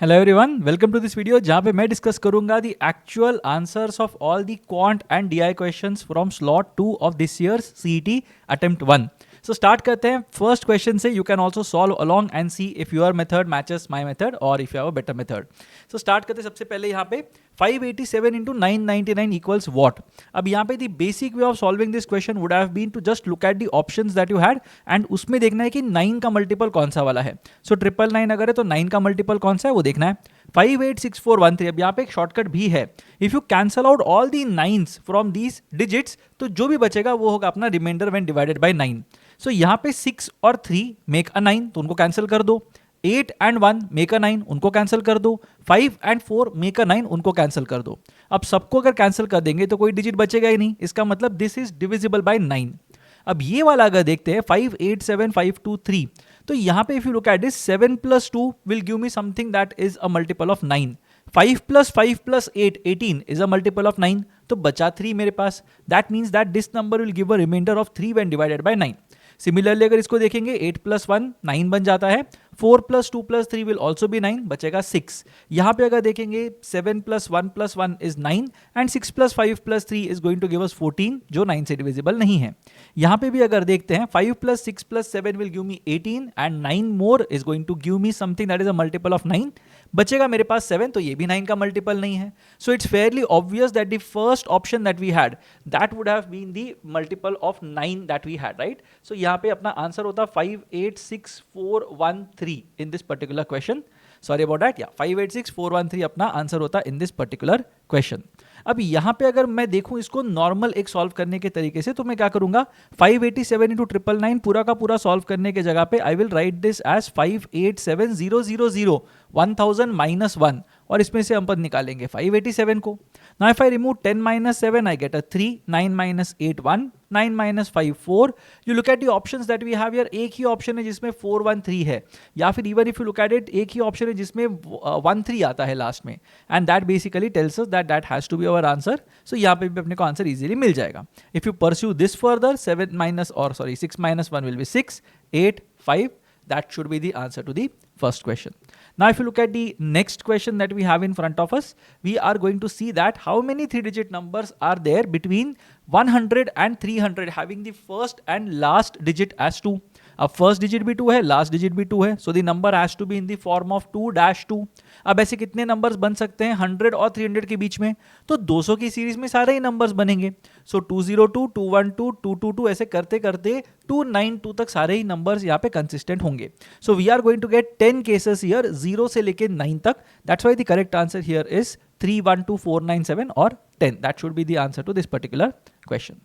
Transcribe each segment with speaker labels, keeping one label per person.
Speaker 1: Hello everyone, welcome to this video जहाँ पे मैं डिस्कस करूंगा the actual answers of all the quant and DI questions from slot 2 of this years CET attempt 1। So start करते हैं first question से। You can also solve along and see if your method matches my method और if you have a better method. So start करते हैं सबसे पहले यहाँ पे 587 into 999 equals what? अब यहाँ पे the basic way of solving this question would have been to just look at the options that you had and उसमें देखना है कि 9 का मल्टीपल कौन सा वाला है। सो 999 अगर है तो 9 का मल्टीपल कौन सा है वो देखना है। 586413। अब यहाँ पे एक शॉर्टकट भी है। If you cancel out all the nines from these digits तो जो भी बचेगा वो होगा अपना reminder when divided by 9। So यहाँ पे 6 और 3 मेक अ 9 तो उनको कैंसिल कर दो। 8 and 1 मेक अ 9 उनको कैंसिल कर दो। 5 and 4 मेक अ 9 उनको कैंसिल कर दो। अब सबको अगर कैंसिल कर देंगे तो कोई डिजिट बचेगा ही नहीं। इसका मतलब दिस इज डिविजिबल बाय 9। अब ये वाला अगर देखते हैं 587523 तो यहाँ पे if you look at this 7 plus 2 will give me something that is a multiple of 9। 5 plus 5 plus 8 18 is a multiple of 9 तो बचा 3 मेरे पास। That means that this number will give a reminder of 3 when divided by 9। Similarly अगर इसको देखेंगे 8 plus 1 9 बन जाता है। 4 plus 2 plus 3 will also be 9 बचेगा 6। यहाँ पे अगर देखेंगे 7 plus 1 plus 1 is 9 and 6 plus 5 plus 3 is going to give us 14 जो 9 से डिविजिबल नहीं है। यहाँ पे भी अगर देखते हैं 5 plus 6 plus 7 will give me 18 and 9 more is going to give me something that is a multiple of 9 बचेगा मेरे पास 7 तो ये भी 9 का मल्टीपल नहीं है। So it's fairly obvious that the first option that we had that would have been the multiple of 9 that we had, right. सो यहाँ पे अपना आंसर होता 586413 in this particular question. Sorry about that, या 586413 अपना answer होता इन this particular question. अब यहाँ पे अगर मैं देखूं इसको नॉर्मल एक सॉल्व करने के तरीके से तो मैं क्या करूंगा 587 into 999 पूरा का पूरा सॉल्व करने के जगह पे I will write this as 587000 1000 minus 1 और इसमें से हम पद निकालेंगे 587 को। Now if I remove 10 minus 7 I get a 3, 9 minus 8 1, 9 minus 5 4। You look at the options that we have here, एक ही ऑप्शन है जिसमें 4 1 3 है, या फिर even if you look at it एक ही ऑप्शन है जिसमें 1 3 आता है लास्ट में, and that basically tells us that that has to be our answer। So यहाँ पे भी अपने को आंसर इजीली मिल जाएगा। If you pursue this further 6 minus 1 will be 6, 8 5, that should be the answer to the first question। Now if you look at the next question that we have in front of us, we are going to see that how many 3-digit numbers are there between 100 and 300 having the first and last digit as 2। अब first digit भी 2 है, last digit भी 2 है, so the number has to be in the form of 2-2। अब ऐसे कितने numbers बन सकते हैं 100 और 300 के बीच में? तो 200 की सीरीज में सारे ही नंबर्स बनेंगे। सो 202 212 222 ऐसे करते करते 292 तक सारे ही नंबर्स यहाँ पे कंसिस्टेंट होंगे। So we are going to get 10 cases here 0 से लेके 9 तक। That's why the correct answer here is 312497 और 10। That should be the answer to this particular question.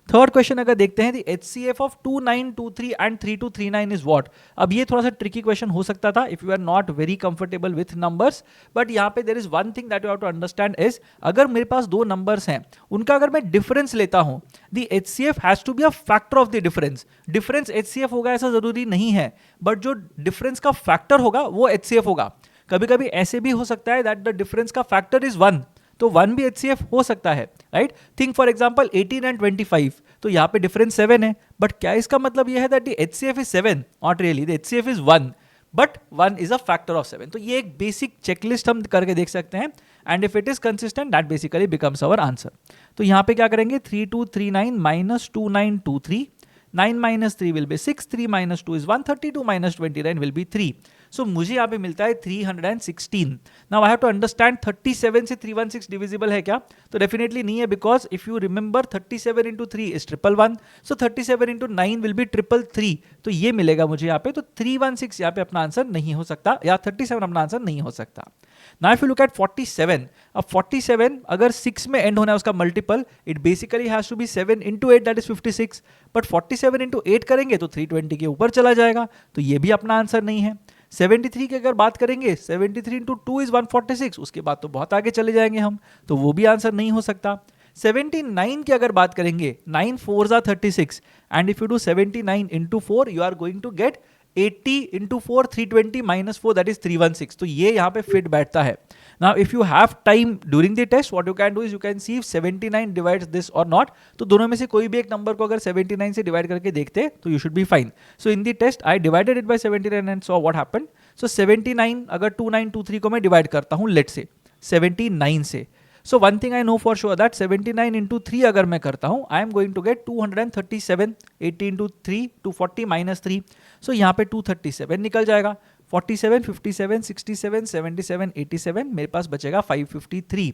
Speaker 1: Third question अगर देखते हैं, the HCF of 2923 and 3239 is what? अब ये थोड़ा सा ट्रिकी क्वेश्चन हो सकता था if you are not very comfortable with numbers, but यहाँ पे there is one thing that you have to understand is अगर मेरे पास दो नंबर्स हैं उनका अगर मैं डिफरेंस लेता हूं the HCF has to be a factor of the difference. Difference HCF होगा ऐसा जरूरी नहीं है, बट जो डिफरेंस का फैक्टर होगा वो HCF होगा। कभी कभी ऐसे भी हो सकता है दैट द डिफरेंस का फैक्टर इज 1 तो 1 भी HCF हो सकता है, right. Think for example 18 and 25 तो यहाँ पे डिफरेंस 7 है, बट क्या इसका मतलब यह है that the HCF is 7? Not really, the HCF is 1 but 1 is a factor of 7। तो ये एक बेसिक चेकलिस्ट हम करके देख सकते हैं and if it is consistent that basically becomes our answer. तो यहाँ पे क्या करेंगे 3239 minus 2923, 9 minus 3 will be 6, 3 minus 2 is 1, 32 minus 29 will be 3। सो मुझे यहाँ पे मिलता है 316। Now I have to understand 37 से 316 डिविजिबल है क्या? तो डेफिनेटली नहीं है, because if you remember 37 into 3 is 111, so 37 into 9 will be 333। तो ये मिलेगा मुझे यहाँ पे, तो 316 यहाँ पे अपना आंसर नहीं हो सकता, या 37 अपना आंसर नहीं हो सकता। Now if you look eight 47, अब 47 अगर 6 में एंड होना है उसका multiple, it basically has to be 7 into 8 that is 56, but 47 into 8 करेंगे तो 320 के ऊपर चला जाएगा, तो ये भी अपना आंसर नहीं है। 73 की अगर बात करेंगे 73 into 2 is 146, उसके बाद तो बहुत आगे चले जाएंगे हम, तो वो भी आंसर नहीं हो सकता। 79 की अगर बात करेंगे 9 4s are 36 and if you do 79 into 4 you are going to get 80 into 4 320 minus 4 that is 316, तो ये यहाँ पे फिट बैठता है. Now if you have time during the test what you can do is you can see 79 divides this और not, तो दोनों में से कोई भी एक नंबर को अगर 79 से डिवाइड करके देखते तो you should be fine. So in the test I divided it by 79 and saw what happened. So 79 अगर 2923 को मैं डिवाइड करता हूँ लेट्स से 79 से, so one thing I know for sure that 79 into 3 अगर मैं करता हूँ I am going to get 237. 80 into 3 240 minus 3, so यहाँ पे 237 निकल जाएगा. 47 57 67 77 87 मेरे पास बचेगा 553.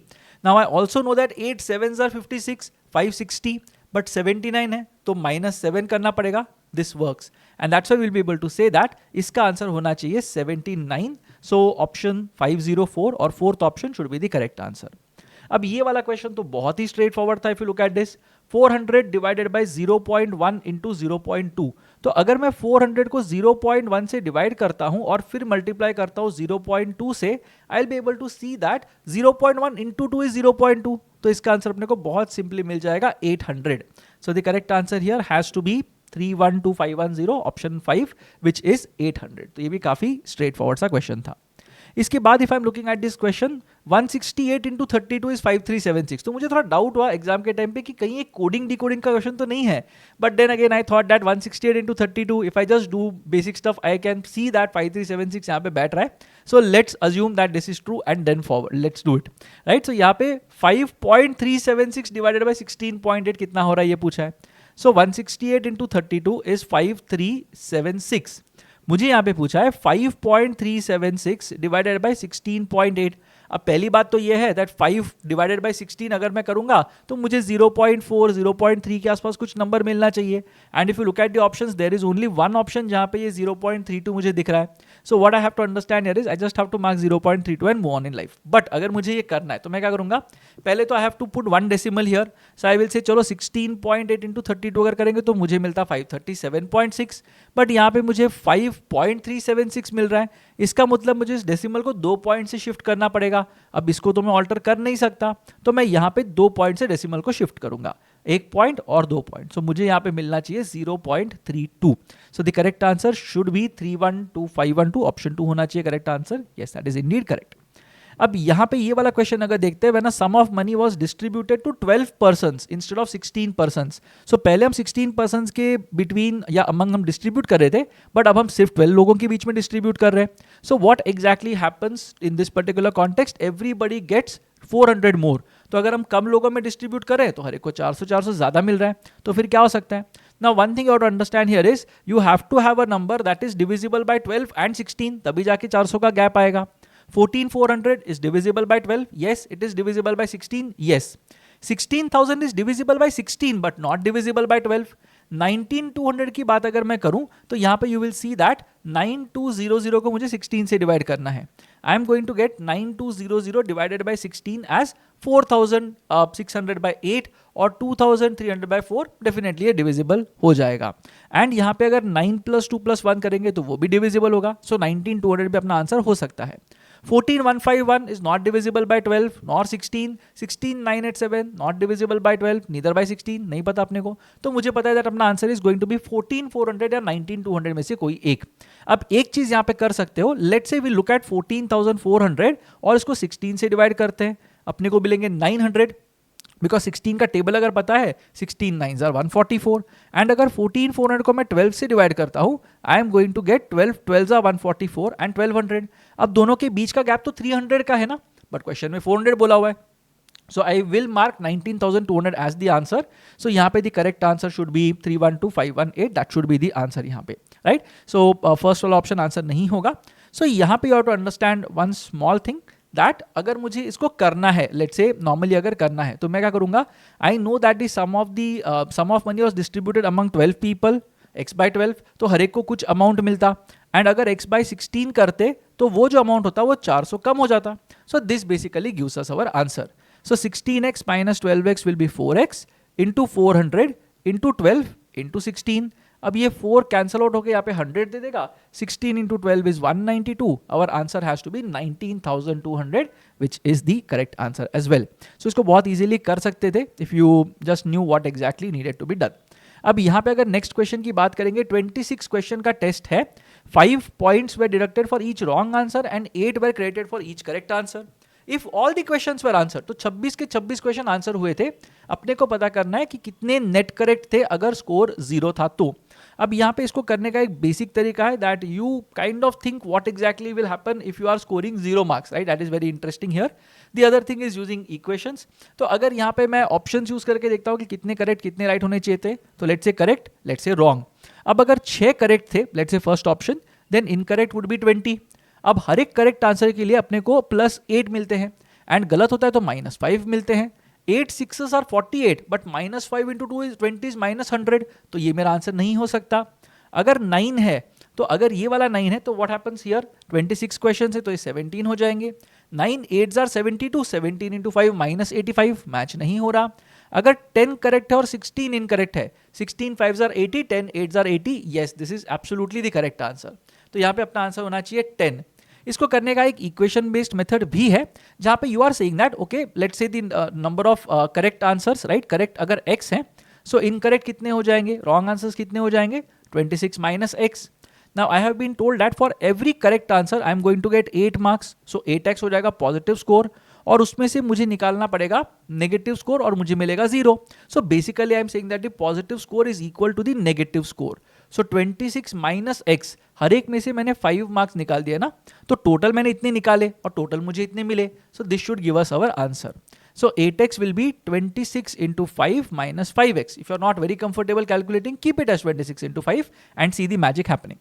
Speaker 1: Now I also know that 8 sevens are 56 560 but 79 है तो -7 करना पड़ेगा. This works and that's why we'll be able to say that इसका आंसर होना चाहिए 79. So option 504 और fourth option should be the correct answer. अब ये वाला क्वेश्चन तो बहुत ही स्ट्रेट फॉरवर्ड था. If you look at this 400 divided by 0.1 into 0.2, तो अगर मैं 400 को 0.1 से डिवाइड करता हूं और फिर मल्टीप्लाई करता हूं 0.2 से, I will be able to see that 0.1 into 2 is 0.2, तो इसका आंसर अपने को बहुत सिंपली मिल जाएगा 800. So the correct answer here has to be 312510 option 5 which is 800. तो ये भी काफी स्ट्रेट फॉरवर्ड सा क्वेश्चन था. इसके बाद if I am looking at this question 168 into 32 is 5376, तो मुझे थोड़ा डाउट हुआ एग्जाम के टाइम पे कि कहीं एक कोडिंग डिकोडिंग का क्वेश्चन तो नहीं है. But then again I thought that 168 into 32 if I just do basic stuff I can see that 5376 यहाँ पे बैठ रहा है. So let's assume that this is true and then forward let's do it. Right, सो यहाँ पे 5.376 divided by 16.8 कितना हो रहा है ये पूछा है. सो 168 इंटू 32 इज 5376. मुझे यहाँ पे पूछा है 5.376 डिवाइडेड बाय 16.8. अब पहली बात तो ये है दैट 5 डिवाइडेड बाय 16 अगर मैं करूंगा तो मुझे 0.4 0.3 के आसपास कुछ नंबर मिलना चाहिए. And if you look at the options there is only one option जहां पे ये 0.32 मुझे दिख रहा है. So what I have to understand here is I just have to mark 0.32 and move on in life. But अगर मुझे ये करना है तो मैं क्या करूंगा, पहले तो I have to put one decimal here. So I will say चलो 16.8 इंटू 32 अगर करेंगे तो मुझे मिलता 537.6. बट यहाँ पे मुझे 5.376 मिल रहा है. इसका मतलब मुझे इस डेसिमल को 2 पॉइंट से शिफ्ट करना पड़ेगा. अब इसको तो मैं ऑल्टर कर नहीं सकता, तो मैं यहाँ पे 2 पॉइंट से डेसिमल को शिफ्ट करूंगा, 1 पॉइंट और 2 पॉइंट. सो मुझे यहाँ पे मिलना चाहिए 0.32. So the correct answer should be 312512. Option 2 होना चाहिए correct answer. Yes, that is indeed correct. अब यहाँ पे ये वाला क्वेश्चन अगर देखते हैं, when a sum of money was distributed to 12 persons instead of 16 persons. So पहले हम 16 पर्सन्स के बिटवीन या अमंग हम डिस्ट्रीब्यूट कर रहे थे, बट अब हम सिर्फ 12 लोगों के बीच में डिस्ट्रीब्यूट कर रहे हैं. So what exactly happens in this particular context, everybody gets 400 more. तो अगर हम कम लोगों में डिस्ट्रीब्यूट करें तो हर एक को 400 ज्यादा मिल रहा है, तो फिर क्या हो सकता है. Now one thing you have to understand here is you have to have a number that is divisible by 12 and 16, तभी जाके 400 का गैप आएगा. 14400 is divisible by 12. Yes, it is divisible by 16. Yes. 16000 is divisible by 16 but not divisible by 12. 19200 की बात अगर मैं करूं तो यहां पे you will see that 9200 को मुझे 16 से डिवाइड करना है. I am going to get 9200 divided by 16 as 4600 by 8 और 2300 by 4. डेफिनेटली ये डिविजिबल हो जाएगा. एंड यहाँ पे अगर 9 + 2 + 1 करेंगे तो वो भी डिविजिबल होगा. सो 19200 भी अपना आंसर हो सकता है. 14151 is not divisible by 12 nor 16. 16987 not divisible by 12 neither by 16. नहीं पता अपने को, तो मुझे पता है that अपना answer is going to be 14400 या 19200 में से कोई एक. अब एक चीज यहाँ पे कर सकते हो, let's say we look at 14400 और इसको 16 से डिवाइड करते हैं, अपने को मिलेंगे 900. बिकॉज 16 का टेबल अगर पता है 16 9s are 144. एंड अगर 14400 को मैं 12 से डिवाइड करता हूं, I am going to get 12 12s are 144 and 1200. अब दोनों के बीच का गैप तो 300 का है ना, बट क्वेश्चन में 400 बोला हुआ है. So I will mark 19200 as the answer. So यहाँ पे the correct answer should be 312518. That should be the answer यहाँ पे. राइट, सो फर्स्ट वाला ऑप्शन आंसर नहीं होगा. सो यहाँ पे you have to understand one small thing that अगर मुझे इसको करना है, लेट्स से नॉर्मली अगर करना है तो मैं क्या करूंगा, I know that the sum of money was distributed among 12 people x by 12, तो हर एक को कुछ अमाउंट मिलता. एंड अगर x by 16 करते तो वो जो अमाउंट होता वो 400 कम हो जाता. So this basically gives us our answer. So 16x minus 12x will be 4x into 400 into 12 into 16. अब ये 4 कैंसल आउट होकर यहाँ पे 100 दे देगा. 16 into 12 is 192. Our answer has to be 19200 which is the correct answer as well. So इसको बहुत easily कर सकते थे if you just knew what exactly needed to be done. अब यहाँ पे अगर नेक्स्ट क्वेश्चन की बात करेंगे, 26 क्वेश्चन का टेस्ट है. 5 points were deducted for each wrong answer and 8 were credited for each correct answer. If all the questions were answered, तो 26 के 26 क्वेश्चन आंसर हुए थे. अपने को पता करना है कि कितने नेट करेक्ट थे अगर स्कोर 0 था तो. अब यहाँ पे इसको करने का एक बेसिक तरीका है that you kind of think what exactly will happen if you are scoring 0 marks, right. That is very interesting here. The other thing is using equations. तो अगर यहाँ पे मैं ऑप्शंस यूज करके देखता हूँ कि कितने करेक्ट कितने राइट होने चाहिए थे, तो let's say correct, let's say wrong. अब अगर 6 करेक्ट थे, let's say first option, then incorrect would be 20. अब हर एक करेक्ट आंसर के लिए अपने को +8 मिलते हैं एंड गलत होता है तो -5 मिलते हैं. 8 6s are 48 but -5 into 2 is 20 is -100. तो ये मेरा आंसर नहीं हो सकता. अगर 9 है तो अगर ये वाला 9 है तो व्हाट हैपेंस हियर, 26 क्वेश्चन है तो ये 17 हो जाएंगे. 9 8s आर 72, 17 into 5 -85, मैच नहीं हो रहा. अगर 10 करेक्ट है और 16 इनकरेक्ट है, 16 5s are 80, 10 8s are 80, yes this is absolutely the correct answer. तो यहाँ पे अपना आंसर होना चाहिए 10. इसको करने का एक इक्वेशन बेस्ड मेथड भी है जहां पे you are saying that okay let's say the number of correct answers, right. Correct अगर x है सो इनकरेक्ट कितने हो जाएंगे, रॉन्ग आंसर्स कितने हो जाएंगे, 26 minus x. Now I have been told that for every correct answer I am going to get 8 marks. So 8x हो जाएगा पॉजिटिव स्कोर और उसमें से मुझे निकालना पड़ेगा नेगेटिव स्कोर और मुझे मिलेगा 0. So basically I am saying that the positive score is equal to the negative score. So 26 minus x, हर एक में से मैंने 5 मार्क्स निकाल दिया ना, तो टोटल मैंने इतने निकाले और टोटल मुझे इतने मिले. So this should give us our answer. So 8x will be 26 into 5 minus 5x. If you're not very comfortable calculating, keep it as 26 into 5 and see the magic happening.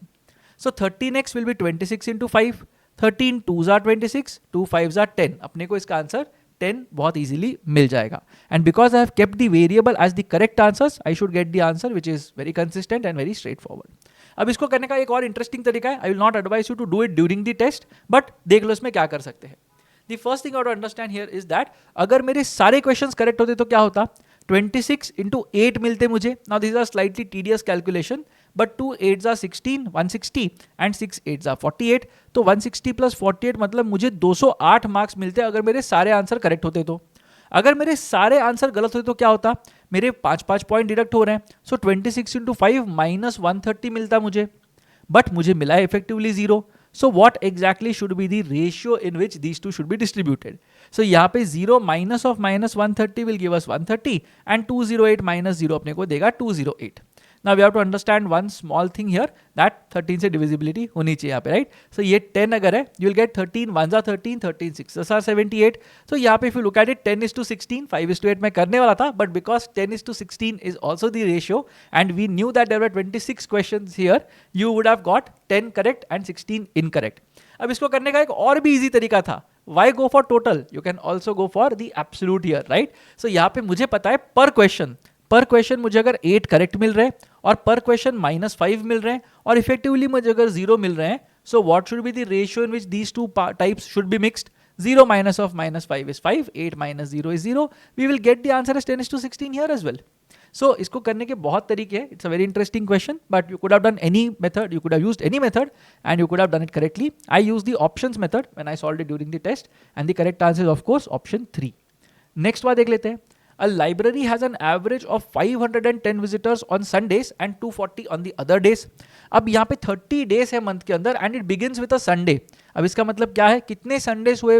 Speaker 1: So 13x will be 26 into 5. 13 2s are 26, 2 5s are 10. अपने को इसका answer 10 बहुत easily मिल जाएगा. And because I have kept the variable as the correct answers, I should get the answer which is very consistent and very straightforward. अब इसको करने का एक और इंटरेस्टिंग तरीका है. I will not advise you to do it during the test, but देख लो इसमें क्या कर सकते हैं. The first thing I want to understand here is that अगर मेरे सारे questions correct होते तो क्या होता, 26 into 8 मिलते मुझे. Now these are slightly tedious calculation, but 2 8s are 16, 160 and 6 8s are 48. तो 160 plus 48 मतलब मुझे 208 मार्क्स मिलते अगर मेरे सारे आंसर करेक्ट होते तो. अगर मेरे सारे आंसर गलत होते तो क्या होता, मेरे 5 पॉइंट डिडक्ट हो रहे हैं. सो 26 into 5 -130 मिलता मुझे, बट मुझे मिला है effectively 0. So what exactly should be the ratio in which these two should be distributed? So यहाँ पे 0 minus of -130 will give us 130 and 208 minus 0 अपने को देगा 208. Now we have to understand one small thing here that 13 से divisibility होनी चाहिए यहाँ पे, right? So ये 10 अगर है, you will get 13 1s are 13, 13 6s are 78. So यहाँ पे if you look at it 10 is to 16, 5 is to 8 मैं करने वाला था, but because 10 is to 16 is also the ratio and we knew that there were 26 questions here, you would have got 10 correct and 16 incorrect. अब इसको करने का एक और भी easy तरीका था. Why go for total? You can also go for the absolute here, right? So यहाँ पे मुझे पता है पर क्वेश्चन मुझे अगर 8 करेक्ट मिल रहे हैं और पर क्वेश्चन -5 मिल रहे हैं और इफेक्टिवली मुझे अगर 0 मिल रहे हैं, so what should be the ratio in which these two types should be mixed. 0 minus of -5 is 5, 8 minus 0 is 0. We will get the answer as 10 is to 16 here as well. So इसको करने के बहुत तरीके हैं. It's a very interesting question, but you could have done any method, you could have used any method and you could have done it correctly. I used the options method when I solved it during the test and the correct answer is of course option 3. Next बात देख लेते हैं. A library has an average of 510 visitors on Sundays and 240 on the other days. अब यहाँ पे 30 days है month के अंदर and it begins with a Sunday. अब इसका मतलब क्या है, कितने संडेज हुए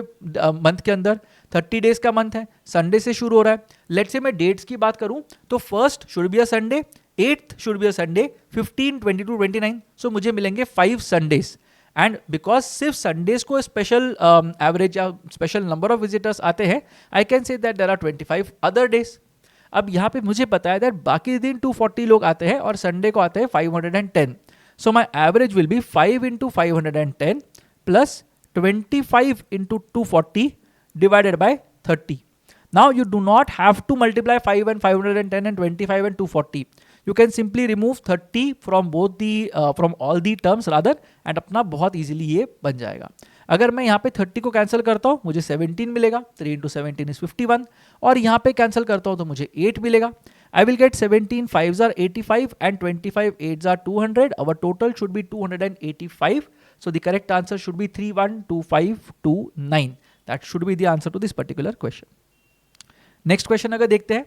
Speaker 1: मंथ के अंदर, 30 days का मंथ है, संडे से शुरू हो रहा है. लेट्स से मैं डेट्स की बात करूं तो first should be a Sunday, 8th should be a Sunday, 15 22 29. So मुझे मिलेंगे 5 संडेज. एंड बिकॉज सिर्फ संडेज को स्पेशल एवरेज या स्पेशल नंबर ऑफ विजिटर्स आते हैं, I can say that there are 25 other days. अब यहाँ पे मुझे पता है दैट बाकी दिन 240 लोग आते हैं और संडे को आते हैं 510. So my average will be 5 into 510 plus 25 into 240 divided by 30. Now you do not have to multiply 5 and 510 and 25 and 240. You can simply remove 30 from both the from all the terms rather and अपना बहुत easily ये बन जाएगा. अगर मैं यहाँ पे 30 को कैंसिल करता हूँ मुझे 17 मिलेगा, 3 into 17 is 51. और यहाँ पे कैंसिल करता हूँ तो मुझे 8 मिलेगा. I will get 17 5s are 85 and 25 8s are 200. Our total should be 285. So the correct answer should be 312529. That should be the answer to this particular question. Next question अगर देखते हैं.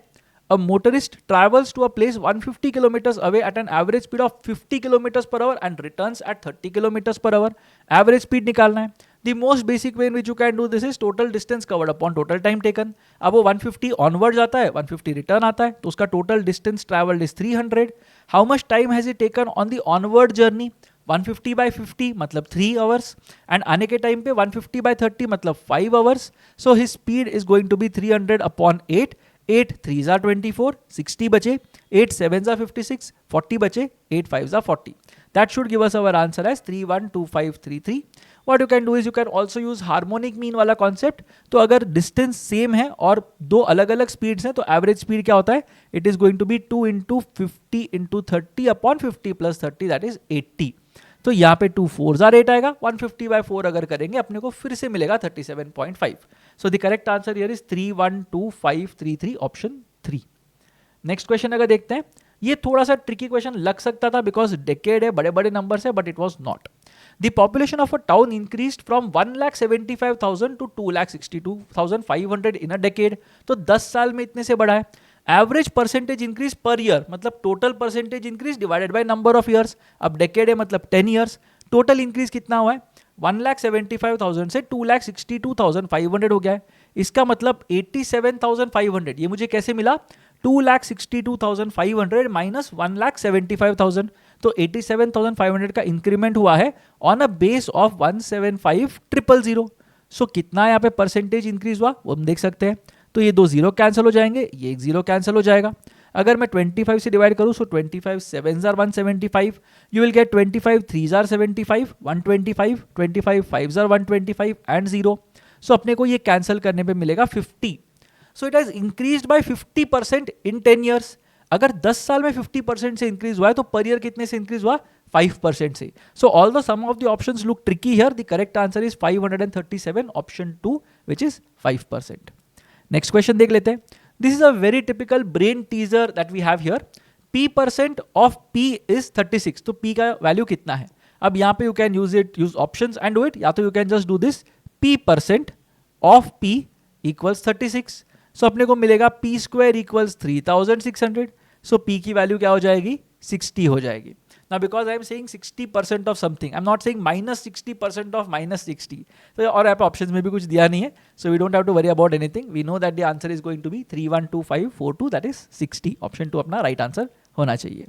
Speaker 1: A motorist travels to a place 150 kilometers away at an average speed of 50 kilometers per hour and returns at 30 kilometers per hour. Average speed निकालना है. The most basic way in which you can do this is total distance covered upon total time taken. अब वो 150 onward जाता है, 150 return आता है, तो उसका total distance traveled is 300. How much time has he taken on the onward journey? 150 by 50 मतलब 3 hours and आने के टाइम पे 150 by 30 मतलब 5 hours. So his speed is going to be 300 upon 8. 8 3s are 24, 60 बचे, 8 7s are 56, 40 बचे, 8 5s are 40. That should give us our answer as 312533. What you can do is you can also use harmonic mean वाला concept. तो अगर distance same है और दो अलग अलग speeds हैं तो average speed क्या होता है? It is going to be 2 into 50 into 30 upon 50 plus 30 that is 80. तो यहाँ पे 2 4s are 8 आएगा. 150 by 4 अगर करेंगे अपने को फिर से मिलेगा 37.5. So the correct answer here is 312533 option 3. Next question अगर देखते हैं, ये थोड़ा सा ट्रिकी क्वेश्चन लग सकता था बिकॉज डेकेड है, बड़े बड़े नंबर्स है, but it was not. The population of a town increased from 1,75,000 to 2,62,500 in a decade. तो 10 साल में इतने से बढ़ा है. Average percentage increase per year मतलब total percentage increase divided by number of years. अब डेकेड है मतलब 10 ईयर्स. टोटल इंक्रीज कितना हुआ है? 1,75,000 से 2,62,500 हो गया है. इसका मतलब 87,500. ये मुझे कैसे मिला? 2,62,500 माइनस 1,75,000. तो 87,500 का इंक्रीमेंट हुआ है ऑन अ बेस ऑफ 175,000. सो कितना यहाँ पे परसेंटेज इंक्रीज हुआ वो हम देख सकते हैं. तो ये 2 जीरो कैंसिल हो जाएंगे, ये 1 जीरो कैंसिल हो जाएगा. अगर मैं 25 से डिवाइड करूं सो 25 7s are 175. You will gate 25 3s are 75, 125, 25 5s are 125 and 0. सो अपने को ये कैंसिल करने पे मिलेगा 50. So it has increased by 50% in 10 years. अगर 10 साल में 50% से इंक्रीज हुआ है तो पर ईयर कितने से इंक्रीज हुआ? 5% से. So all the sum of the options look tricky here. The correct answer is 537 option 2 which is 5%. Next question देख लेते हैं. This is a very typical brain teaser that we have here. p% of p is 36. तो p का value कितना है? अब यहाँ पे you can use options and do it, या तो you can just do this. p% of p equals 36. सो अपने को मिलेगा p स्क्वायर इक्वल्स 3600. सो p की वैल्यू क्या हो जाएगी? 60 हो जाएगी. Now because I am saying 60% of something, I am not saying minus 60% of minus 60. तो और यहाँ पे ऑप्शंस में भी कुछ दिया नहीं है. So we don't have to worry about anything. We know that the answer is going to be 312542, that is 60. Option 2 अपना राइट आंसर होना चाहिए.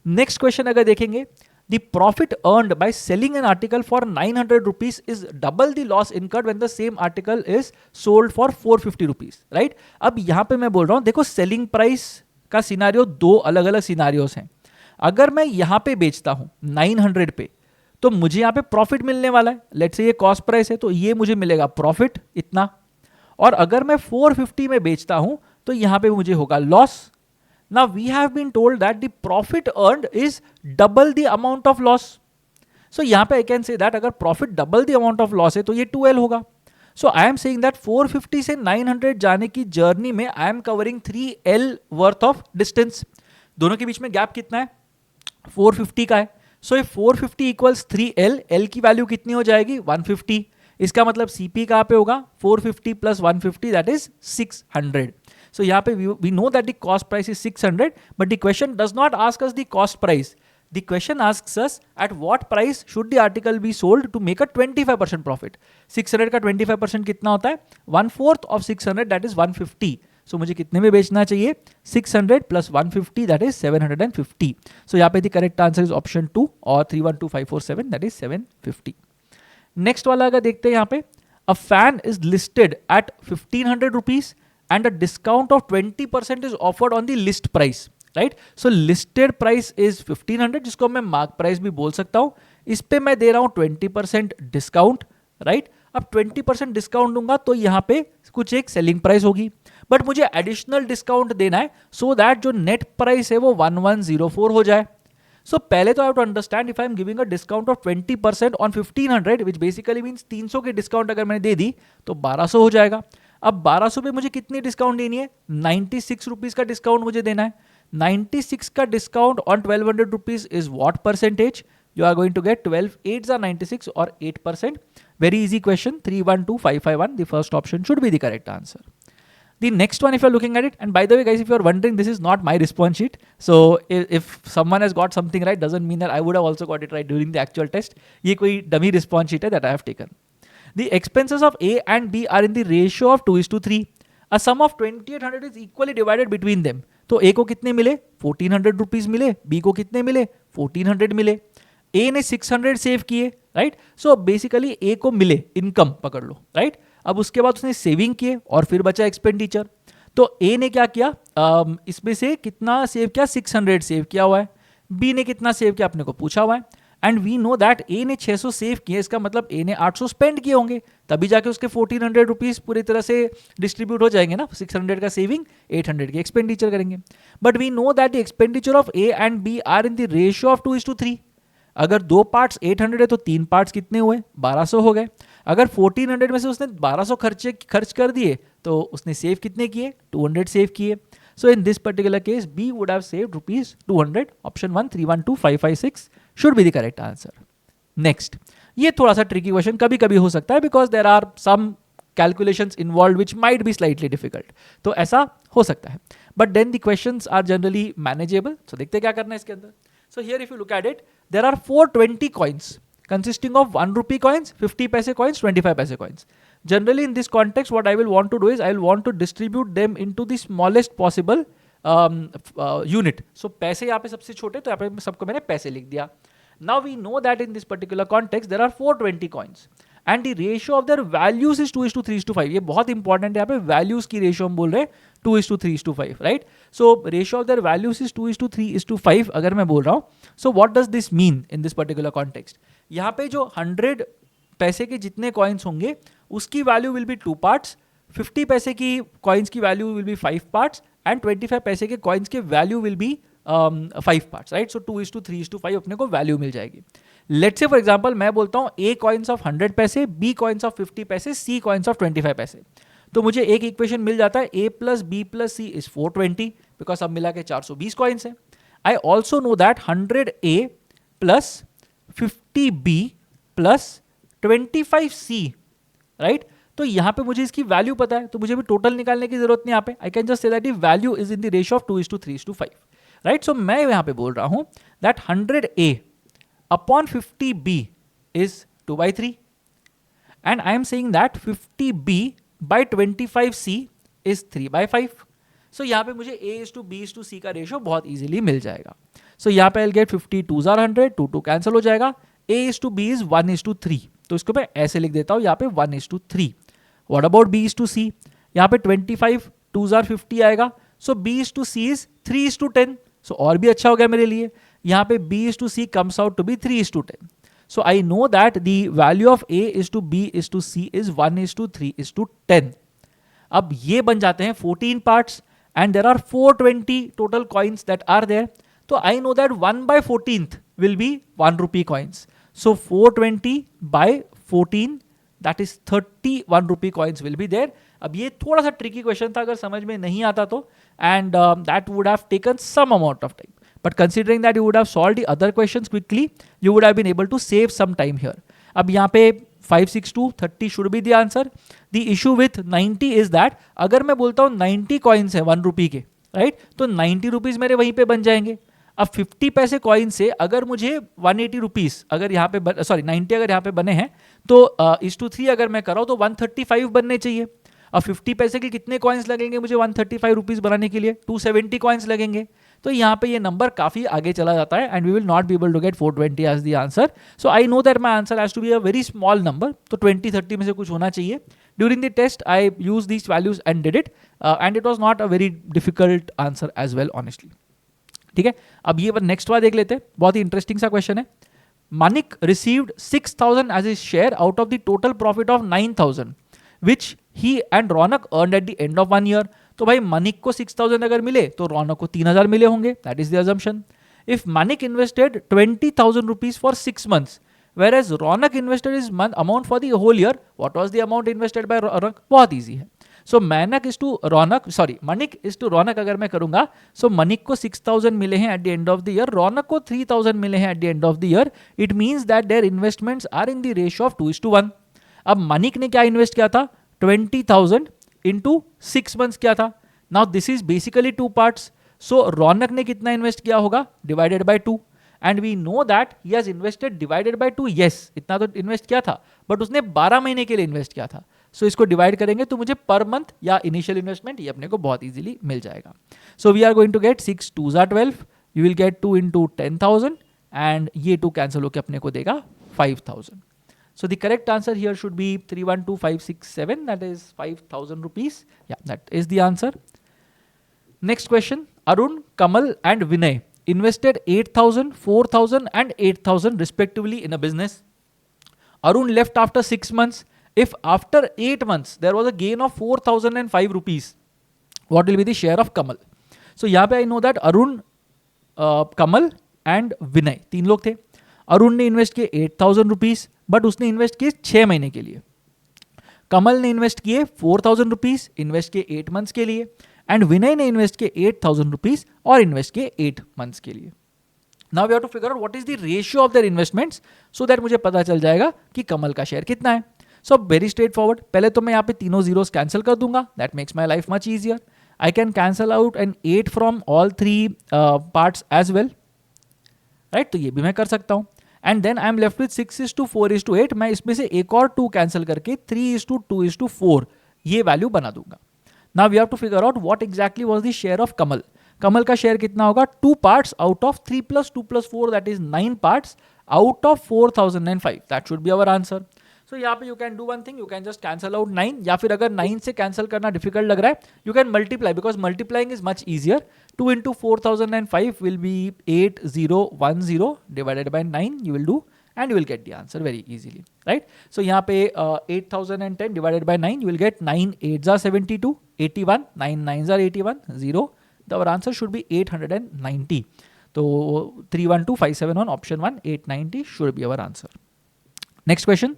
Speaker 1: नेक्स्ट क्वेश्चन अगर देखेंगे, the profit earned by selling an article for 900 rupees is double the loss incurred when the same article is sold for 450 rupees, right? अब यहाँ पे मैं बोल रहा हूँ, देखो सेलिंग प्राइस का सिनारियो दो अलग अलग सिनारियोस हैं. अगर मैं यहाँ पे बेचता हूँ 900 पे तो मुझे यहाँ पे प्रॉफिट मिलने वाला है. लेट्स से ये कॉस्ट प्राइस है तो ये मुझे मिलेगा प्रॉफिट इतना. और अगर मैं 450 में बेचता हूँ तो यहाँ पे मुझे होगा loss. Now we have been told that the profit earned is double the amount of loss. So यहाँ पे I can say that अगर profit double the amount of loss है तो ये 2L होगा. So I am saying that 450 से 900 जाने की जर्नी में I am covering 3L worth of distance. दोनों के बीच में गैप कितना है? 450 का है. So if 450 equals 3L, L की वैल्यू कितनी हो जाएगी? 150. इसका मतलब CP कहाँ पे होगा? 450 plus 150 that is 600. So यहाँ पे we know that the cost price is 600, but the question does not ask us the cost price. The question asks us at what price should the article be sold to make a 25% profit. 600 का 25% कितना होता है? 1/4 of 600 that is 150. So मुझे कितने में बेचना चाहिए? 600 plus 150 that is 750. So यहाँ पे the correct answer is option 2 और 312547 that is 750. Next वाला अगर देखते हैं यहाँ पे, a fan is listed at 1500 rupees and a discount of 20% is offered on the list price, right? So listed price is 1500 जिसको मैं mark price भी बोल सकता हूँ. इस पे मैं दे रहा हूँ 20% discount, right? अब 20% डिस्काउंट दूंगा तो यहाँ पे कुछ एक सेलिंग प्राइस होगी, बट मुझे एडिशनल डिस्काउंट देना है सो दैट जो नेट प्राइस है वो 1104 हो जाए. सो पहले तो I have to understand if I am giving a discount of 20% on 1500 which basically means 300 की डिस्काउंट अगर मैंने दे दी तो 1200 हो जाएगा. अब 1200 पे मुझे कितनी डिस्काउंट देनी है? 96 रुपीज का डिस्काउंट मुझे देना है. 96 का discount on 1200 rupees is what percentage? You are going to get 12 8s are 96 or 8%. Very easy question. 312551. The first option should be the correct answer. The next one, if you're looking at it, and by the way, guys, if you're wondering, this is not my response sheet. So if someone has got something right, doesn't mean that I would have also got it right during the actual test. ये कोई dummy response sheet है that I have taken. The expenses of A and B are in the ratio of 2:3. A sum of 2800 is equally divided between them. तो A को कितने मिले? 1400 rupees मिले. B को कितने मिले? 1400 मिले. A ने 600 सेव किए, राइट? सो बेसिकली A को मिले इनकम, पकड़ लो, राइट? अब उसके बाद उसने सेविंग किए और फिर बचा एक्सपेंडिचर. तो A ने क्या किया, इसमें से कितना सेव किया? 600 सेव किया हुआ है. B ने कितना सेव किया अपने को पूछा हुआ है. And we know that A ने 600 सेव किए, इसका मतलब A ने 800 स्पेंड किए होंगे, तभी जाके उसके 1400 रुपीज पूरी तरह से डिस्ट्रीब्यूट हो जाएंगे ना. 600 का सेविंग, 800 की एक्सपेंडिचर करेंगे. But we know that the expenditure of A and B are in the ratio of 2:3. अगर दो पार्ट्स 800 है तो तीन पार्ट्स कितने हुए? 1200 हो गए. अगर 1400 में से उसने 1200 खर्च कर दिए तो उसने सेव कितने किए? 200 सेव किए. So in this particular case B would have saved rupees 200. Option 1 312556 should be the correct answer. Next, ये थोड़ा सा ट्रिकी क्वेश्चन कभी कभी हो सकता है because there are some calculations involve which might be slightly difficult. तो ऐसा हो सकता है, but then the questions are generally manageable. So देखते क्या करना है इसके अंदर. So here if you look at it, there are 420 coins consisting of 1 rupee coins, 50 paise coins, 25 paise coins. Generally in this context, what I will want to do is I will want to distribute them into the smallest possible unit. So पैसे यहाँ पे सबसे छोटे, तो यहाँ पे सबको मैंने पैसे लिख दिया. Now we know that in this particular context there are 420 coins and the ratio of their values is 2:3:5. ये बहुत इंपॉर्टेंट है, यहाँ पे वैल्यूज की रेशियो हम बोल रहे हैं 2:3:5, right? So ratio of there values is 2:3:5 अगर मैं बोल रहा हूँ. So what does this mean in this particular context? यहाँ पे जो 100 पैसे के जितने कॉइन्स होंगे उसकी वैल्यू विल बी 2 पार्ट्स, 50 पैसे की कॉइन्स की value will be 5 parts and 25 पैसे के कॉइन्स के value will be 5 parts, right? So 2:3:5 अपने को वैल्यू मिल जाएगी. लेट्स से फॉर एग्जांपल मैं बोलता हूँ A कॉइन्स ऑफ 100 पैसे, B कॉइन्स ऑफ 50 पैसे, C कॉइन्स ऑफ 25 पैसे. तो मुझे एक इक्वेशन मिल जाता है A plus B plus C is 420 because सब मिला के 420 कॉइन्स है. I also know that 100A plus 50B plus 25C, right? तो यहाँ पे मुझे इसकी वैल्यू पता है, तो मुझे भी टोटल निकालने की जरूरत नहीं यहाँ पे. I can just say that value is in the ratio of 2:3:5, right? So मैं यहाँ पे बोल रहा हूँ that 100A upon 50B is 2/3 and I am saying that 50B by 25C is 3/5. So यहाँ पे मुझे A:B:C का रेशियो बहुत इजीली मिल जाएगा. So यहाँ पे I'll get 50 2s are 100, 2 cancel हो जाएगा. A:B is 1:3. तो इसको मैं ऐसे लिख देता हूँ यहाँ पे 1:3. What about B:C? यहाँ पे 25 2s are 50 आएगा. So B:C is 3:10. So और भी अच्छा हो गया मेरे लिए. यहाँ पे B:C comes out to be 3:10. So I know that the value of A:B:C is 1:3:10. अब ये बन जाते हैं 14 parts and there are 420 total coins that are there. So I know that 1/14th will be 1 rupee coins. So 420 by 14 that is 31 rupee coins will be there. अब ये थोड़ा सा tricky question था अगर समझ में नहीं आता तो, and that would have taken some amount of time. But considering that you would have solved the other questions quickly, you would have been able to save some time here. अब यहाँ पे 562 30 should be the answer. The issue with 90 is that अगर मैं बोलता हूँ 90 coins है 1 रुपी के, right? तो 90 रुपीज मेरे वहीं पे बन जाएंगे. अब 50 पैसे कॉइन से अगर मुझे 180 रुपीज अगर यहाँ पे 90 अगर यहाँ पे बने हैं तो 3 अगर मैं कराऊँ तो 135 बनने चाहिए. अब 50 पैसे के कितने कॉइन्स लगेंगे मुझे 135 रुपीज बनाने के लिए? 270 कॉइन्स लगेंगे. तो यहाँ पे ये नंबर काफी आगे चला जाता है and we will not be able to get 420 as the answer. So I know that my answer has to be a very small number. तो 20-30 में से कुछ होना चाहिए. During the test I use these values and did it and it was not a very difficult answer as well honestly. ठीक है, अब ये नेक्स्ट वाला देख लेते हैं. बहुत ही इंटरेस्टिंग सा क्वेश्चन है. Manik received 6,000 as his share out of the total profit of 9,000 which he and Ronak earned at the end of 1 year. तो भाई Manik को 6,000 अगर मिले तो Ronak को 3,000 मिले होंगे. That is the assumption. If Manik invested 20,000 rupees for 6 months whereas Ronak invested his amount for the whole year, what was the amount invested by Ronak? बहुत easy है. So Manik is to Ronak अगर मैं करूंगा, so Manik को 6,000 मिले हैं at the end of the year, Ronak को 3,000 मिले हैं at the end of the year. It means that their investments are in the ratio of 2:1. अब Manik ने क्या इन्वेस्ट किया था? 20,000 इंटू 6 मंथ्स क्या था. Now this is basically 2 parts. So Raunak ने कितना इन्वेस्ट किया होगा, divided by 2. And we know that he has invested divided by 2. Yes, इतना तो इन्वेस्ट किया था, बट उसने 12 महीने के लिए इन्वेस्ट किया था. सो इसको डिवाइड करेंगे तो मुझे पर मंथ या इनिशियल इन्वेस्टमेंट ये अपने को बहुत इजीली मिल जाएगा. So we are going to get 6 2s are 12. You will get 2 into 10,000 and ये 2 कैंसिल होकर अपने को देगा 5,000. So the correct answer here should be 312567, that is 5,000 rupees. Yeah, that is the answer. Next question. Arun, Kamal and Vinay invested 8,000, 4,000 and 8,000 respectively in a business. Arun left after 6 months. If after 8 months there was a gain of 4,005 rupees, what will be the share of Kamal? So यहाँ पे I know that Arun, Kamal and Vinay तीन लोग थे. अरुण ने invest किए 8,000 rupees, but उसने invest किए 6 महीने के लिए. कमल ने इन्वेस्ट किए 4,000 रुपीज, इन्वेस्ट किए 8 मंथ्स के लिए. एंड विनय ने इन्वेस्ट किए 8,000 रुपीज और इन्वेस्ट किए 8 मंथ्स के लिए. Now we have to figure out what is the ratio of their investments, so that मुझे पता चल जाएगा कि कमल का शेयर कितना है. So very straight forward. पहले तो मैं यहाँ पे तीनों जीरोस कैंसिल कर दूंगा. That makes my life much easier. I can cancel out an 8 from all 3 parts as well, right. तो ये भी मैं कर सकता हूं. And then I am left with 6:4:8. मैं इसमें से एक और 2 कैंसिल करके 3:2:4 ये वैल्यू बना दूंगा. Now we have to figure out what exactly was the share of Kamal. Kamal का शेयर कितना होगा, 2 parts out of 3 + 2 + 4, that is 9 parts out of 4,005. That should be our answer. So यहाँ पे you can do one thing, you can just cancel out 9, या फिर अगर 9 से cancel करना डिफिकल्ट लग रहा है, you can multiply, because multiplying is much easier. 2 into 4,005 will be 8,010 divided by 9 you will do, and you will get the answer very easily, right. So यहाँ पे 8,010 divided by 9 you will get 9 8s are 72, 81, 9 9s are 81, 0. Our answer should be 890. So 312,571 option 1, 890 should be our answer. Next question.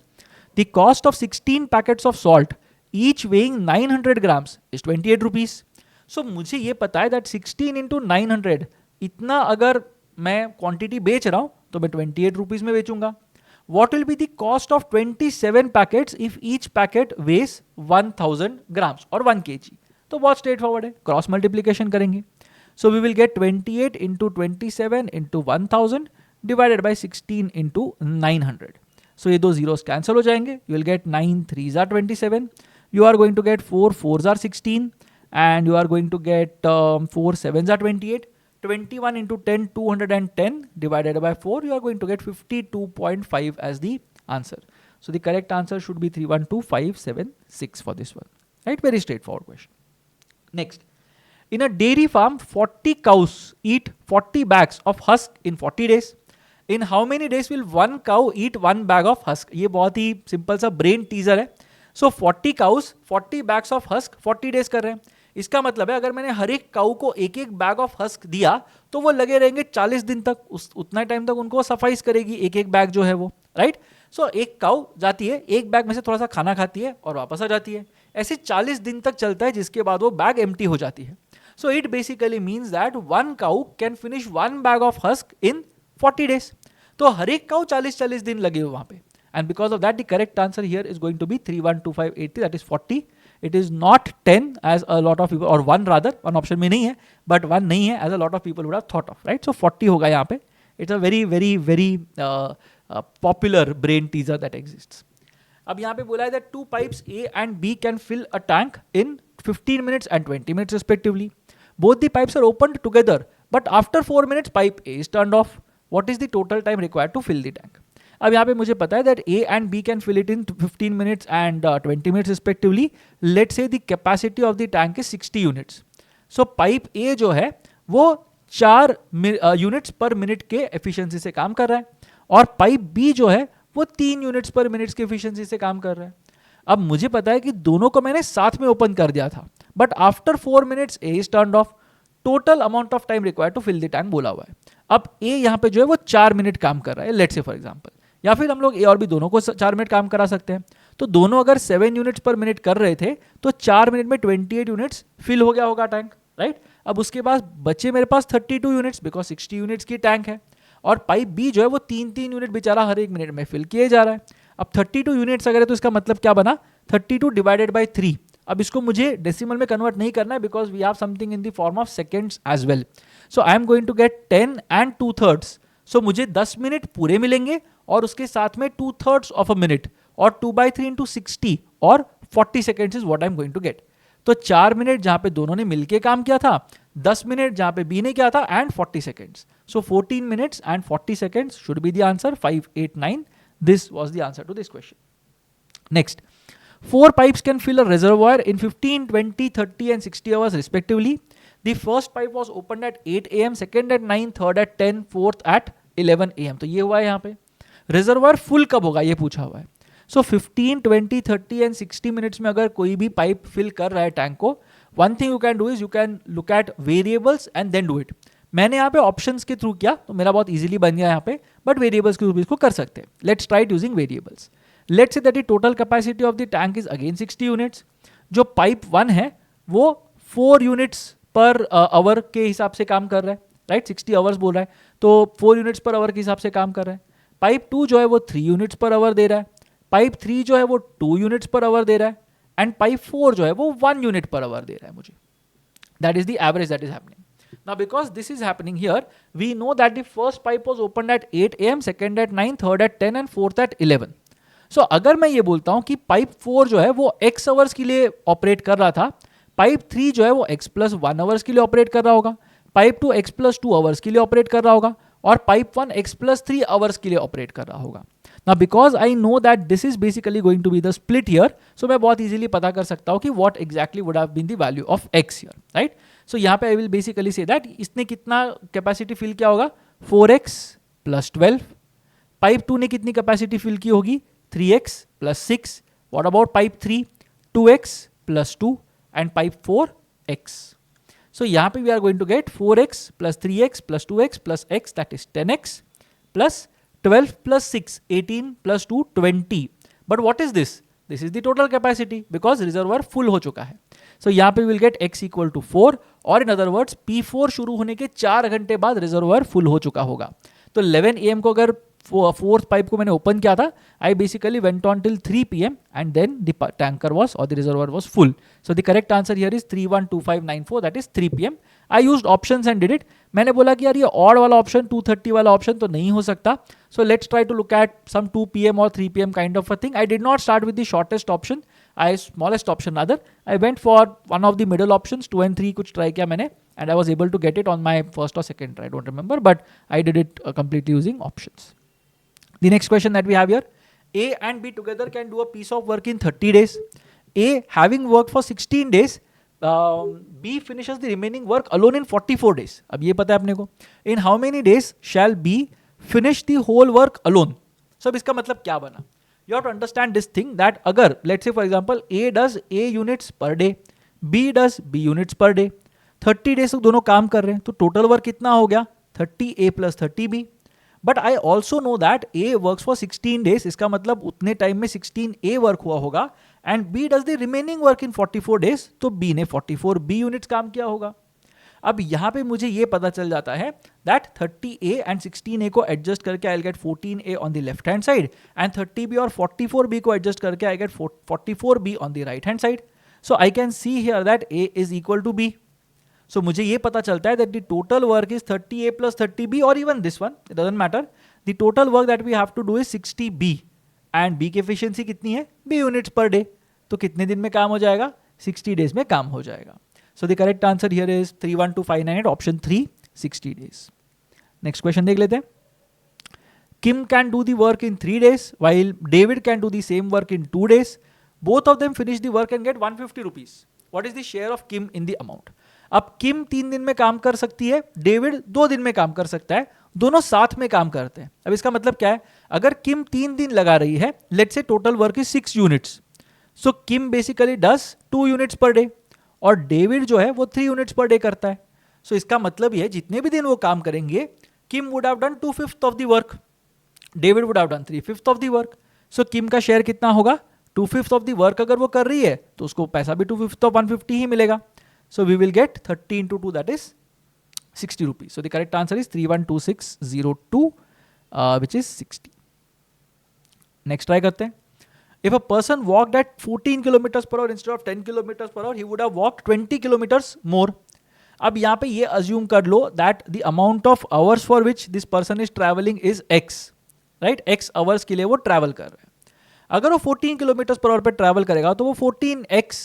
Speaker 1: The cost of 16 packets of salt, each weighing 900 grams, is 28 rupees. सो मुझे ये पता है that 16 into 900, इतना अगर मैं quantity बेच रहा हूं तो मैं 28 रुपीज में बेचूंगा. What will be the cost of 27 packets if each packet weighs 1000 grams और 1 kg. तो बहुत स्ट्रेट फॉरवर्ड है, क्रॉस मल्टीप्लीकेशन करेंगे. So we will get 28 into 27 into 1000 divided by 16 into 900. So ये 2 जीरोस कैंसिल हो जाएंगे. You will get 9 3s are 27. You are going to get 4 4s are 16. And you are going to get 4 7s are 28. 21 into 10, 210 divided by 4, you are going to get 52.5 as the answer. So the correct answer should be 312,576 for this one. Right? Very straightforward question. Next. In a dairy farm, 40 cows eat 40 bags of husk in 40 days. In how many days will one cow eat 1 bag of husk? ये बहुत ही simple सा brain teaser है. So 40 cows, 40 bags of husk, 40 days कर रहे हैं. इसका मतलब है अगर मैंने हर एक काऊ को एक एक बैग ऑफ हस्क दिया तो वो लगे रहेंगे 40 दिन तक. उतना टाइम तक उनको सफाइस करेगी एक एक बैग जो है वो, राइट. सो एक काऊ जाती है, एक बैग में से थोड़ा सा खाना खाती है और वापस आ जाती है. ऐसे 40 दिन तक चलता है, जिसके बाद वो बैग एम्प्टी हो जाती है. So it basically means that 1 cow can finish 1 bag of husk in 40 days. तो हर एक काऊ 40 दिन लगे हुए वहां पे. And because of that the correct answer here is going to be 312,580, that is 40. It is not 10 as a lot of people, or 1 rather, 1 option में नहीं है, but 1 नहीं है as a lot of people would have thought of, right? So 40 होगा यहाँ पे. It's a very very very popular brain teaser that exists. अब यहाँ पे बोला है that 2 pipes A and B can fill a tank in 15 minutes and 20 minutes respectively. Both the pipes are opened together, but after 4 minutes pipe A is turned off. What is the total time required to fill the tank? अब यहाँ पे मुझे पता है that A and B can fill it in 15 minutes and 20 minutes respectively. Let's say the capacity of the tank is 60 units. So pipe A जो है वो 4 units पर मिनट के एफिशिएंसी से काम कर रहा है, और पाइप B जो है वो 3 यूनिट्स पर मिनट के एफिशिएंसी से काम कर रहा है. अब मुझे पता है कि दोनों को मैंने साथ में ओपन कर दिया था, but after 4 minutes A is turned off. Total amount of time required to fill the tank बोला हुआ है. अब A यहाँ पे जो है वो 4 मिनट काम कर रहा है, लेट्स से फॉर एग्जांपल, या फिर हम लोग A और B दोनों को 4 मिनट काम करा सकते हैं. तो दोनों अगर 7 यूनिट्स पर मिनट कर रहे थे तो 4 मिनट में 28 यूनिट्स फिल हो गया होगा टैंक, राइट. अब उसके बाद बचे मेरे पास 32 यूनिट्स, बिकॉज 60 यूनिट्स की टैंक है, और पाइप B जो है वो 3 यूनिट बेचारा हर एक मिनट में फिल किए जा रहा है. अब 32 यूनिट्स अगर है तो इसका मतलब क्या बना, 32 डिवाइडेड बाई 3, अब इसको मुझे डेसिमल में कन्वर्ट नहीं करना है because we have something in the form of seconds as well. So I am going to get 10 and 2/3. So मुझे 10 मिनट पूरे मिलेंगे और उसके साथ में 2/3 ऑफ अ मिनट और 2/3 into 60 और 40 seconds is what I am going to get. तो 4 मिनट जहां पे दोनों ने मिलके काम किया था, 10 मिनट जहां पे बी ने किया था and 40 seconds. So 14 minutes and 40 seconds should be the answer. 5, 8, 9. This was the answer to this question. Next, 4 pipes can fill a reservoir in 15, 20, 30 and 60 hours respectively. The first pipe was opened at 8 a.m., second at 9, third at 10, fourth at 11 a.m. तो ये हुआ है यहाँ पे. Reservoir full कब होगा ये पूछा हुआ है. सो 15, 20, 30 एंड 60 मिनट्स में अगर कोई भी पाइप फिल कर रहा है टैंक को, one thing you can do is you can look at variables and then do it. मैंने यहाँ पे ऑप्शंस के थ्रू किया तो मेरा बहुत इजीली बन गया यहाँ पे, बट वेरिएबल्स के थ्रू इसको कर सकते हैं. Let's try using variables. Let's say that the total capacity of the tank is again 60 units. जो पाइप 1 है वो 4 यूनिट्स पर आवर के हिसाब से काम कर रहा है, राइट. 60 आवर्स बोल रहा है तो 4 यूनिट्स पर आवर के हिसाब से काम कर रहा है. पाइप 2 जो है वो 3 यूनिट्स पर आवर दे रहा है. पाइप 3 जो है वो 2 यूनिट्स पर आवर दे रहा है एंड पाइप 4 जो है वो 1 यूनिट पर आवर दे रहा है मुझे. That is the average that is happening. Now because this is happening here, we know that the first pipe was opened at 8 a.m., second at 9, third at 10 and fourth at 11. So अगर मैं ये बोलता हूँ कि pipe 4 जो है वो x hours के लिए ऑपरेट कर रहा था, पाइप 3 जो है वो x प्लस 1 आवर्स के लिए ऑपरेट कर रहा होगा, पाइप 2 x प्लस 2 आवर्स के लिए ऑपरेट कर रहा होगा और पाइप 1 x प्लस 3 आवर्स के लिए ऑपरेट कर रहा होगा. Now because I know that this is basically going to be the split here, so मैं बहुत easily पता कर सकता हूँ कि what exactly would have been the value of x here, right? So यहाँ पे I will basically say that इसने कितना कैपेसिटी फिल किया होगा 4x प्लस 12. पाइप 2 ने कितनी कैपेसिटी फिल की होगी 3x plus 6. What about pipe 3 2x plus 2 and pipe 4x. So यहाँ पे we are going to get 4x plus 3x plus 2x plus x, that is 10x plus 12 plus 6 18 plus 2 20. But what is this? This is the total capacity because reservoir full हो चुका है. So यहाँ पे we'll get x equal to 4 और in other words P4 शुरू होने के 4 घंटे बाद रिजर्वायर फुल हो चुका होगा. तो 11 AM को अगर फोर्थ पाइप को मैंने ओपन किया था, I basically went on till 3 PM and then the tanker was और the reservoir was full. So the correct answer here is 312594, that is 3 PM. I used options and did it. मैंने बोला कि यार ये odd वाला option 2:30 वाला option तो नहीं हो सकता, so let's try to look at some 2 PM और 3 PM kind of a thing. I did not start with the shortest option, smallest option rather. I went for one of the middle options, 2 and 3 कुछ try किया मैंने and I was able to get it on my first or second try, I don't remember, but I did it completely using options. The next question that we have here, A and B together can do a piece of work in 30 days. A having worked for 16 days, B finishes the remaining work alone in 44 days. अब ये पता है अपने को. In how many days shall B finish the whole work alone? So अब इसका मतलब क्या बना? You have to understand this thing that अगर let's say for example A does A units per day, B does B units per day, 30 days तक दोनों काम कर रहे हैं, तो टोटल वर्क कितना हो गया 30A plus 30B. But I also no that A works for 16 days, इसका मतलब उतने टाइम में 16A वर्क हुआ होगा and B does the remaining work in 44 days, तो B ने 44B यूनिट्स काम किया होगा. अब यहाँ पे मुझे ये पता चल जाता है दैट 30A एंड 16A को एडजस्ट करके I get 14A on the left hand side and 30B और 44B को एडजस्ट करके I get 44B on the right hand side. So I can see here that A is equal to B. So मुझे ये पता चलता है that the total work is 30A plus 30B और even this one, it doesn't matter. The total work that we have to do is 60B and B की efficiency कितनी है B units per day. तो कितने दिन में काम हो जाएगा 60 डेज में काम हो जाएगा. So the correct answer here is 31258, option 3, 60 days. Next question देख लेते हैं. Kim can do the work in 3 days while David can do the same work in 2 days. Both of them finish the work and get 150 rupees. What is the share of Kim in the amount? अब Kim 3 दिन में काम कर सकती है, David 2 दिन में काम कर सकता है, दोनों साथ में काम करते हैं. अब इसका मतलब क्या है? अगर Kim 3 दिन लगा रही है, let's say total work is 6 units. So Kim basically does 2 units per day. और डेविड जो है वो 3 यूनिट्स पर डे करता है. सो इसका मतलब ये है जितने भी दिन वो काम करेंगे Kim would have done 2/5 of the work, David would have done 3/5 of the work. So Kim का शेयर कितना होगा 2/5 ऑफ द वर्क. अगर वो कर रही है तो उसको पैसा भी 2/5 ऑफ 150 ही मिलेगा. So we will get 30 into 2, that is 60 rupees. So the correct answer is 312602 which is 60. Next try करते हैं. If a person walked at 14 kilometers per hour instead of 10 kilometers per hour, he would have walked 20 kilometers more. अब यहाँ पे ये assume कर लो that the amount of hours for which this person is traveling is x, right? x hours के लिए वो travel कर रहा है. अगर वो 14 किलोमीटर पर आवर पे ट्रैवल करेगा तो वो 14x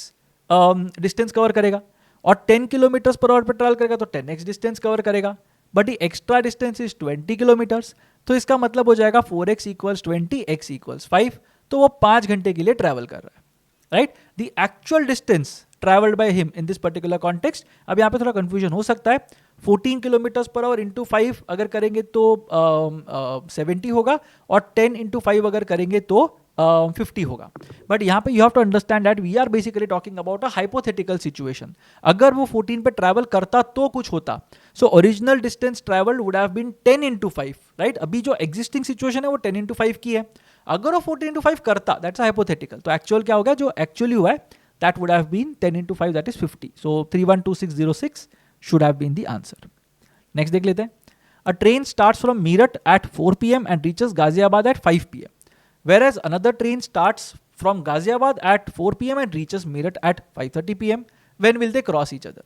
Speaker 1: डिस्टेंस कवर करेगा, और 10 किलोमीटर पर आवर पे ट्रैवल करेगा तो 10x डिस्टेंस कवर करेगा. बट ये एक्स्ट्रा डिस्टेंस इज 20 किलोमीटर्स, तो इसका मतलब हो जाएगा 4x इक्वल्स 20, x इक्वल्स 5. तो वो 5 घंटे के लिए ट्रैवल कर रहा है, right? The actual distance travelled by him in this particular context. अब यहाँ पे थोड़ा कंफ्यूजन हो सकता है. 14 किलोमीटर पर आवर इंटू 5 अगर करेंगे तो 70 होगा, और 10 इंटू 5 अगर करेंगे तो 50 होगा. बट यहाँ पे you have to understand that we are basically talking about a hypothetical situation. अगर वो 14 पे ट्रैवल करता तो कुछ होता. So original distance travelled would have been 10 into 5, right? अभी जो एग्जिस्टिंग सिचुएशन है वो 10 इंटू 5 की है. अगर वो 14 इंटू 5 करता, दैट्स हाइपोथेटिकल. तो एक्चुअल क्या होगा, जो एक्चुअली हुआ है that would have been 10 into 5, that is 50. So 312606 should have been the answer. Next देख लेते हैं. A train starts from Meerut at 4 PM and reaches Ghaziabad at 5 PM. Whereas another train starts from Ghaziabad at 4 PM and reaches Meerut at 5:30 PM. When will they cross each other?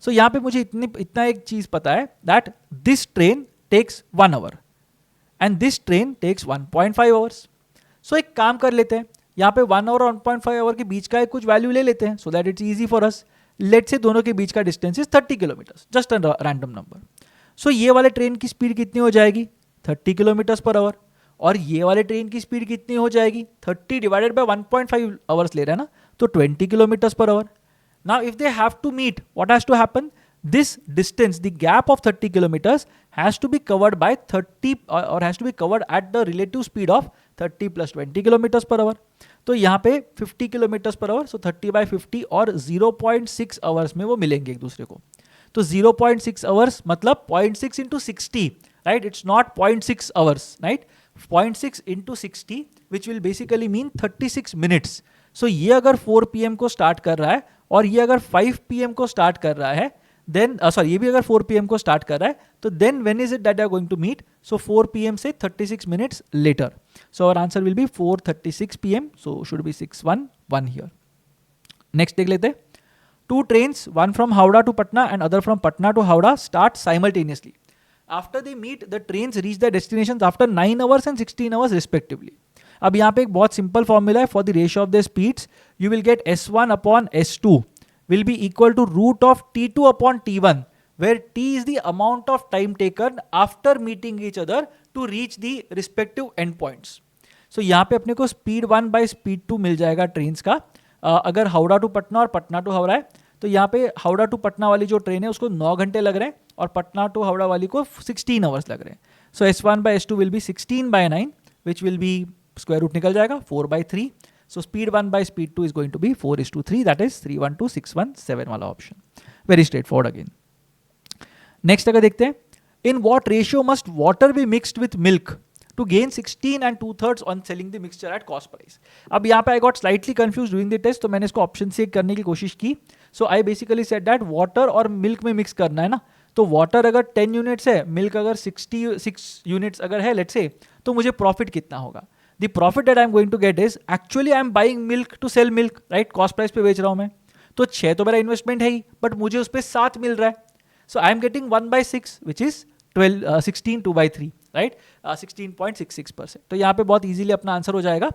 Speaker 1: So यहाँ पे मुझे इतना एक चीज़ पता है that this train takes 1 hour and this train takes 1.5 hours. So एक काम कर लेते हैं, यहाँ पे 1 hour और 1.5 hour के बीच का एक कुछ वैल्यू ले लेते हैं so that it's easy for us. Let's say दोनों के बीच का distance is 30 kilometres, just a random number. So ये वाले ट्रेन की स्पीड कितनी हो जाएगी, 30 किलोमीटर्स पर आवर. और ये वाले ट्रेन की स्पीड कितनी हो जाएगी, 30 डिवाइडेड बाय 1.5 आवर्स ले रहे हैं ना, तो 20 kilometres per hour. Now if they have to meet, what has to happen, this distance, the gap of 30 kilometers has to be covered by 30 or has to be covered at the relative speed of 30 plus 20 kilometers per hour. तो यहाँ पे 50 kilometers per hour, so 30 by 50 और 0.6 hours में वो मिलेंगे एक दूसरे को. तो 0.6 hours मतलब 0.6 into 60, right? It's not 0.6 hours, right? 0.6 into 60 which will basically mean 36 minutes. So ये अगर 4 PM को स्टार्ट कर रहा है और ये अगर 5 PM को स्टार्ट कर रहा है, then ये भी अगर 4 PM को स्टार्ट कर रहा है, तो then when is it that they are going to meet? So 4 PM से 36 minutes later. So our answer will be 4:36 PM. So should be 611 here. Next देख लेते हैं. Two trains, one from Howrah to Patna and other from Patna to Howrah, start simultaneously. After they meet, the trains reach their destinations after 9 hours and 16 hours respectively. अब यहाँ पे एक बहुत simple formula है for the ratio of the speeds. You will gate S1 upon S2 will be equal to root of T2 upon T1, where T is the amount of time taken after meeting each other to reach the respective endpoints. So यहाँ पे अपने को speed 1 by speed 2 मिल जाएगा trains का. अगर Howrah to Patna और Patna to Howrah है, तो यहाँ पे हावड़ा टू पटना वाली जो ट्रेन है उसको 9 घंटे लग रहे हैं और पटना टू हावड़ा वाली को 16 आवर्स लग रहे हैं. So S1 by S2 will be 16 by 9 which will be square root निकल जाएगा 4 by 3. So speed 1 by speed 2 is going to be 4:3, that is 312,617 वाला option. Very straightforward again. Next अगर देखते हैं, in what ratio must water be mixed with milk to gain 16 and 2/3 on selling the mixture at cost price? अब यहाँ पे I got slightly confused during the test, तो मैंने इसको option से करने की कोशिश की. So I basically said that water और milk में mix करना है ना, तो water अगर 10 units है, milk अगर 66 units अगर है let's say, तो मुझे profit कितना होगा? The profit that I am going to get is actually I am buying milk to sell milk, right? Cost price पे बेच रहा हूँ मैं, तो 6 तो मेरा इन्वेस्टमेंट है ही, बट मुझे उस पर 7 मिल रहा है. So I am getting 1 by 6 which is 16 2 by 3, right? 16.66%. तो यहाँ पे बहुत easily अपना आंसर हो जाएगा.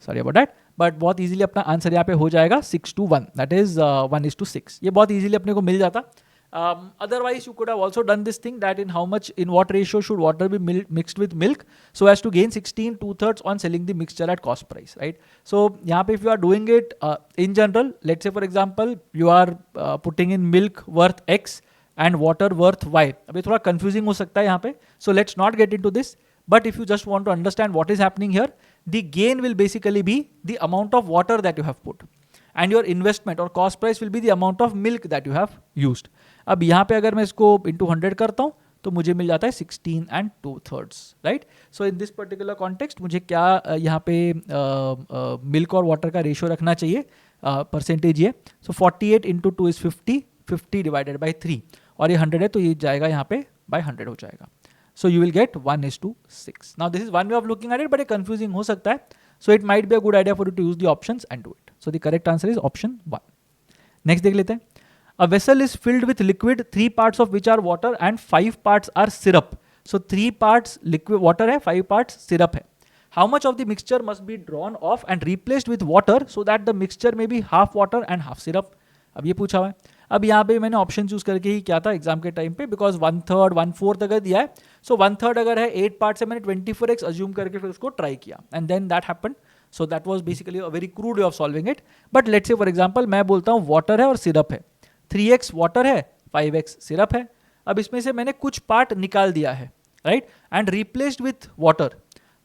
Speaker 1: Sorry about that. बट बहुत easily अपना आंसर यहाँ पे हो जाएगा 6:1, that is 1:6. ये बहुत easily अपने को मिल जाता. Otherwise, you could have also done this thing that in what ratio should water be mixed with milk so as to gain 16 2/3 on selling the mixture at cost price, right? So यहाँ पे if you are doing it in general, let's say for example you are putting in milk worth X and water worth Y. अभी थोड़ा confusing हो सकता है यहाँ पे, so let's not get into this. But if you just want to understand what is happening here, the gain will basically be the amount of water that you have put. And your investment or cost price will be the amount of milk that you have used. अब यहाँ पे अगर मैं इसको into 100 करता हूँ तो मुझे मिल जाता है 16 and 2/3, right? So in this particular context मुझे क्या यहाँ पे मिल्क और वाटर का रेशियो रखना चाहिए, परसेंटेज ये. सो 48 into 2 is 50, 50 divided by 3, और ये 100 है तो ये जाएगा यहाँ पे by 100 हो जाएगा. So you will get 1:6. Now this is one way of looking at it, but ये confusing हो सकता है. So it might be a good idea for you to use the options and do it. So the correct answer is option 1. Next देख लेते हैं. A vessel is filled with liquid, 3 parts of which are water and 5 parts are syrup. So 3 parts liquid water है, 5 parts syrup है. How much of the mixture must be drawn off and replaced with water so that the mixture may be half water and half syrup? अब ये पूछा हुआ है. अब यहाँ पे मैंने ऑप्शन चूज करके ही क्या था एग्जाम के टाइम पे, बिकॉज 1/3 1/4 अगर दिया है, सो 1/3 अगर है 8 पार्ट से मैंने 24x अज्यूम करके फिर उसको ट्राई किया and then that happened. So that was basically a very crude way of solving it. But let's say for example मैं बोलता हूँ वाटर है और सिरप है, 3x वाटर है, 5x सिरप है. अब इसमें से मैंने कुछ पार्ट निकाल दिया है, right, and replaced with water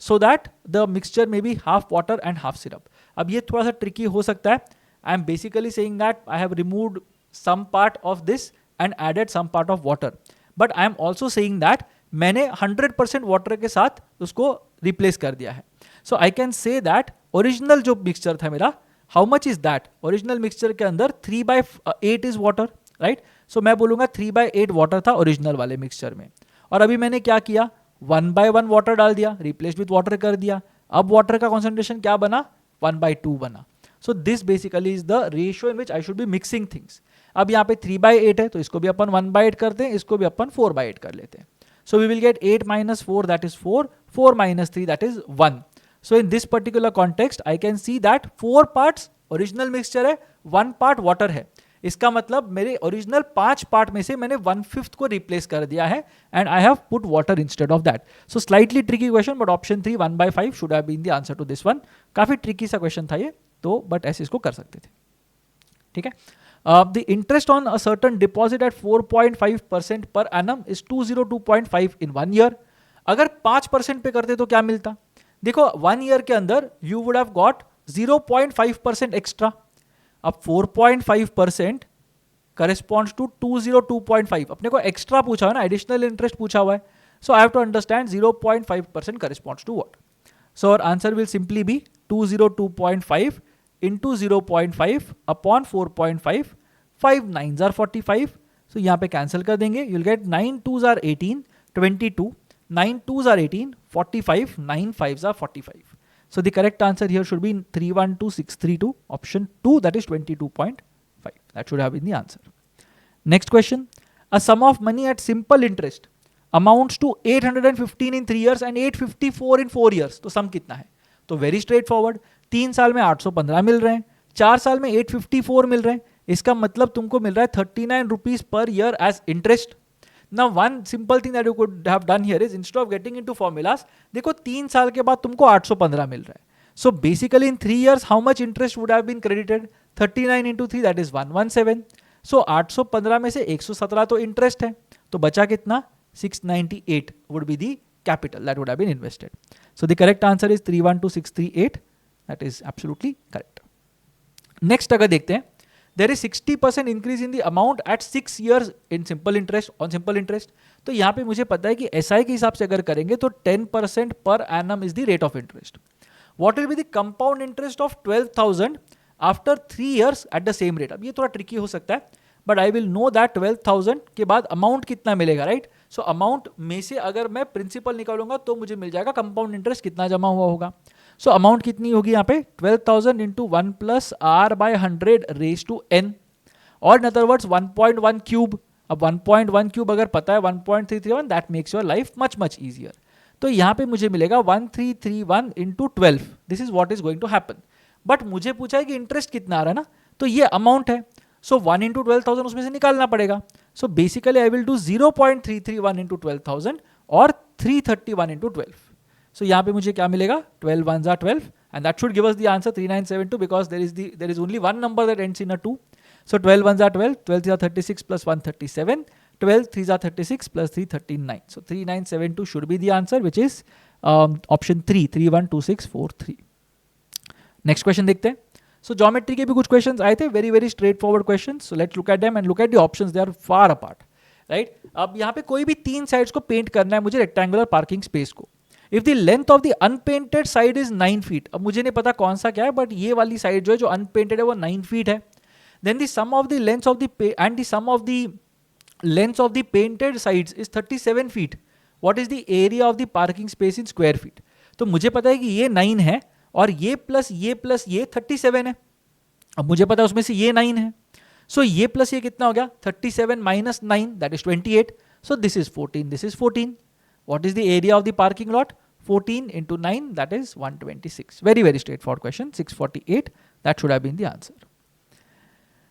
Speaker 1: so that the mixture में be half water and half syrup. अब ये थोड़ा सा ट्रिकी हो सकता है. I am basically saying that I have removed some part of this and added some part of water, but I am also saying that मैंने 100% water के साथ उसको replace कर दिया है. So I can say that original जो mixture था मेरा, how much is that? Original mixture के अंदर 3/8 is water, right? So मैं बोलूँगा 3/8 water था original वाले mixture में. और अभी मैंने क्या किया, 1/1 water डाल दिया, replaced with water कर दिया. अब water का concentration क्या बना, 1/2 बना. So this basically is the ratio in which I should be mixing things. अब यहाँ पे 3/8 है तो इसको भी अपन 1/8 करते हैं, इसको भी अपन 4/8 कर लेते हैं. So we will get 8 minus 4 that is 4, 4 minus 3 that is 1. So in this particular context I can see that 4 parts original mixture है, 1 part water है. इसका मतलब मेरे ओरिजिनल 5 पार्ट में से मैंने 1/5 को रिप्लेस कर दिया है and I have put water instead of that. So slightly tricky question, but option 3 1/5 should have been the answer to this one. काफी ट्रिकी सा क्वेश्चन था ये तो, बट ऐसे इसको कर सकते थे. ठीक है. The interest on a certain deposit at 4.5% per annum is 202.5 in 1 year. अगर 5% पे करते तो क्या मिलता? देखो 1 year के अंदर you would have got 0.5% extra. अब 4.5% corresponds to 202.5. अपने को एक्स्ट्रा पूछा है ना, एडिशनल इंटरेस्ट पूछा हुआ है. So I have to understand 0.5% corresponds to what? So our answer will simply be 202.5 into 0.5 upon 4.5. 5 9s are 45. So यहाँ पे कैंसिल कर देंगे. You'll get 9 2s are 18, 22. 9 2s are 18, 45. 9 5s are 45. So the correct answer here should be 312632. Option 2, that is 22.5. That should have been the answer. Next question. A sum of money at simple interest amounts to 815 in 3 years and 854 in 4 years. तो sum कितना है? तो very straight forward. 3 साल में 815 मिल रहे हैं, 4 साल में 854 मिल रहे हैं. इसका मतलब तुमको मिल रहा है 39 rupees per year as interest. Now one simple thing that you could have done here is instead of getting into formulas, देखो 3 साल के बाद तुमको 815 मिल रहा है. So basically in 3 years how much interest would have been credited? 39 into 3 that is 117. So 815 में से 117 तो इंटरेस्ट है, तो बचा कितना? 698 would be the capital that would have been invested. So the correct answer is 312638. That is absolutely correct. Next अगर देखते हैं, there is 60% increase in the amount at 6 years in simple interest, on simple interest. तो यहाँ पे मुझे पता है कि SI के हिसाब से अगर करेंगे तो 10% per annum is the rate of interest. What will be the compound interest of 12,000 after 3 years at the same rate? अब ये थोड़ा ट्रिकी हो सकता है, but I will know that 12,000 के बाद अमाउंट कितना मिलेगा, राइट. सो अमाउंट में से अगर मैं प्रिंसिपल निकालूंगा तो मुझे मिल जाएगा कंपाउंड इंटरेस्ट कितना जमा हुआ होगा. सो अमाउंट कितनी होगी यहाँ पे? 12,000 into 1 plus r by 100 raise to n, और इन अदर वर्ड्स 1.1 क्यूब. अब 1.1 क्यूब अगर पता है 1.331, that makes your life much much easier. तो यहाँ पे मुझे मिलेगा 1331 into 12. This is what is going to happen. But मुझे पूछा है कि इंटरेस्ट कितना आ रहा है ना, तो ये अमाउंट है. सो 1 इंटू 12,000 उसमें से निकालना पड़ेगा. So basically I will do 0.331 into 12,000 और 331 इंटू 12. सो यहाँ पे मुझे क्या मिलेगा? 12 1s are 12 and that should give us the answer 3972 because there is only one number that ends in a 2. So 12 1s are 12, 12 3s are 36 plus 137, 12 3s are 36 plus 339. So 3972 should be the answer, which is option 3, 312643. Next question देखते हैं. सो geometry के भी कुछ questions आए थे, very very straightforward questions. So let's look at them and look at the options, they are far apart, right. अब यहाँ पे कोई भी 3 साइड्स को पेंट करना है मुझे रेक्टेंगुलर पार्किंग स्पेस को. If the length of the unpainted side is 9 feet. अब मुझे नहीं पता कौन सा क्या है, बट ये वाली साइड जो है जो अनपेंटेड है वो 9 फीट है. Then the sum of the length of the painted sides is 37 feet. What is the area of the parking space in square feet. तो मुझे पता है कि ये 9 है और ये प्लस ये 37 है। अब मुझे पता है उसमें से ये 9 है, सो ये प्लस ये कितना हो गया 37 minus 9 that is 28। So this is 14, this is 14। What is the area of the parking lot, 14 into 9 that is 126। very straightforward question, 648 that should have been the answer।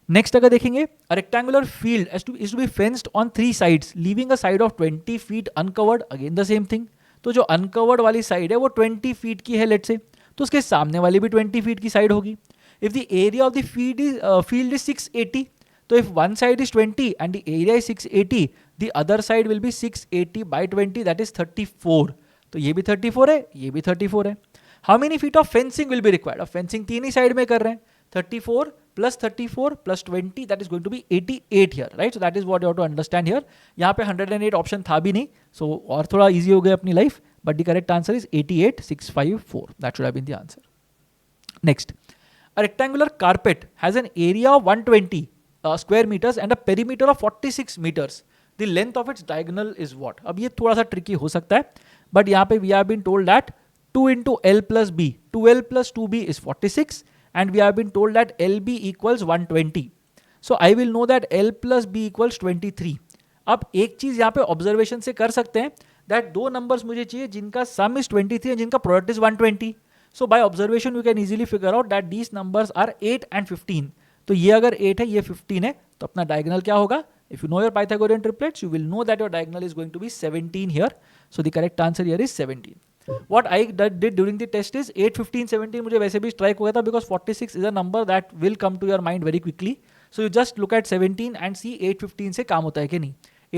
Speaker 1: next अगर देखेंगे, a rectangular field is to be fenced on 3 sides leaving a side of 20 feet uncovered, again the same thing। तो जो uncovered वाली side है वो 20 feet की है let's say, तो उसके सामने वाली भी 20 feet की side होगी। if the area of the field is 680, तो if one side is 20 and the area is 680, the other side will be 680 by 20 that is 34। तो ये भी 34 है, ये भी 34 है। How many feet of fencing will be required, अब fencing तीन ही साइड में कर रहे हैं, 34 plus 34 plus 20 that is going to be 88 here, right. So that is what you have to understand here. यहाँ पे 108 ऑप्शन था भी नहीं, सो और थोड़ा इजी हो गया अपनी life, but the correct answer is 88,654 that should have been the answer. Next, a rectangular carpet has an area of 120 square meters and a perimeter of 46 meters, the length of its diagonal is what। अब ये थोड़ा सा tricky हो सकता है, but यहाँ पे we have been told that 2 into L plus B, 2L plus 2B is 46 and we have been told that LB equals 120। So I will know that L plus B equals 23। अब एक चीज यहाँ पे observation से कर सकते हैं that दो नंबर्स मुझे चाहिए जिनका सम इज 23 and जिनका product is 120। So by observation you can easily figure out that these numbers are 8 and 15। तो ये अगर 8 है ये 15 है, तो अपना डायगोनल क्या होगा, if you know your Pythagorean triplets you will know that your diagonal is going to be 17 here। So the correct answer here is 17। What I did during the test is 8, 15, 17 मुझे वैसे भी strike हो गया था because 46 is a number that will come to your mind very quickly। So you just look at 17 and see 8, 15 से काम होता है कि नहीं।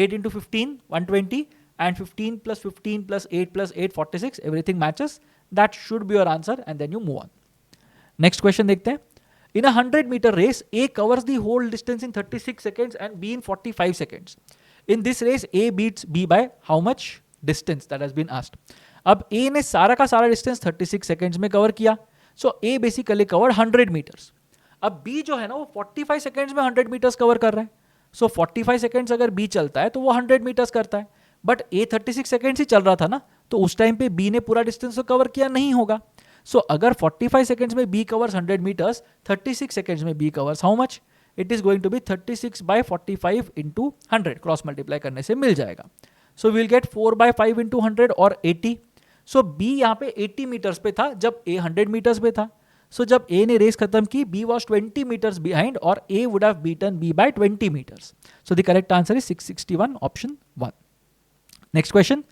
Speaker 1: 8 into 15 120 and 15 plus 15 plus 8 plus 8 46, everything matches। That should be your answer and then you move on। Next question देखते हैं। In a 100-meter race, A covers the whole distance in 36 seconds and B in 45 seconds। In this race, A beats B by how much distance? That has been asked। अब A ने सारा का सारा distance 36 seconds में cover किया, so A basically covered 100 meters। अब B जो है ना वो 45 seconds में 100 meters cover कर रहा है, so 45 seconds अगर B चलता है तो वो 100 meters करता है, बट A 36 seconds ही चल रहा था ना, तो उस टाइम पे B ने पूरा distance तो cover किया नहीं होगा। So अगर 45 seconds में B covers 100 meters, 36 seconds में B covers how much? It is going to be 36 by 45 into 100, cross multiply करने से मिल जाएगा। So we'll get 4 by 5 into 100 और 80। So B यहाँ पे 80 meters पे था जब A 100 meters पे था। So जब A ने रेस खत्म की, B was 20 meters behind और A would have beaten B by 20 meters। So the correct answer is 661 option 1। Next question,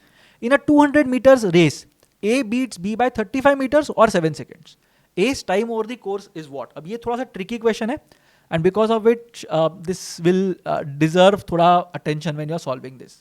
Speaker 1: in a 200 meters race, A beats B by 35 meters or 7 seconds। A's time over the course is what? अब ये थोड़ा सा tricky question है and because of which this will deserve थोड़ा attention when you are solving this।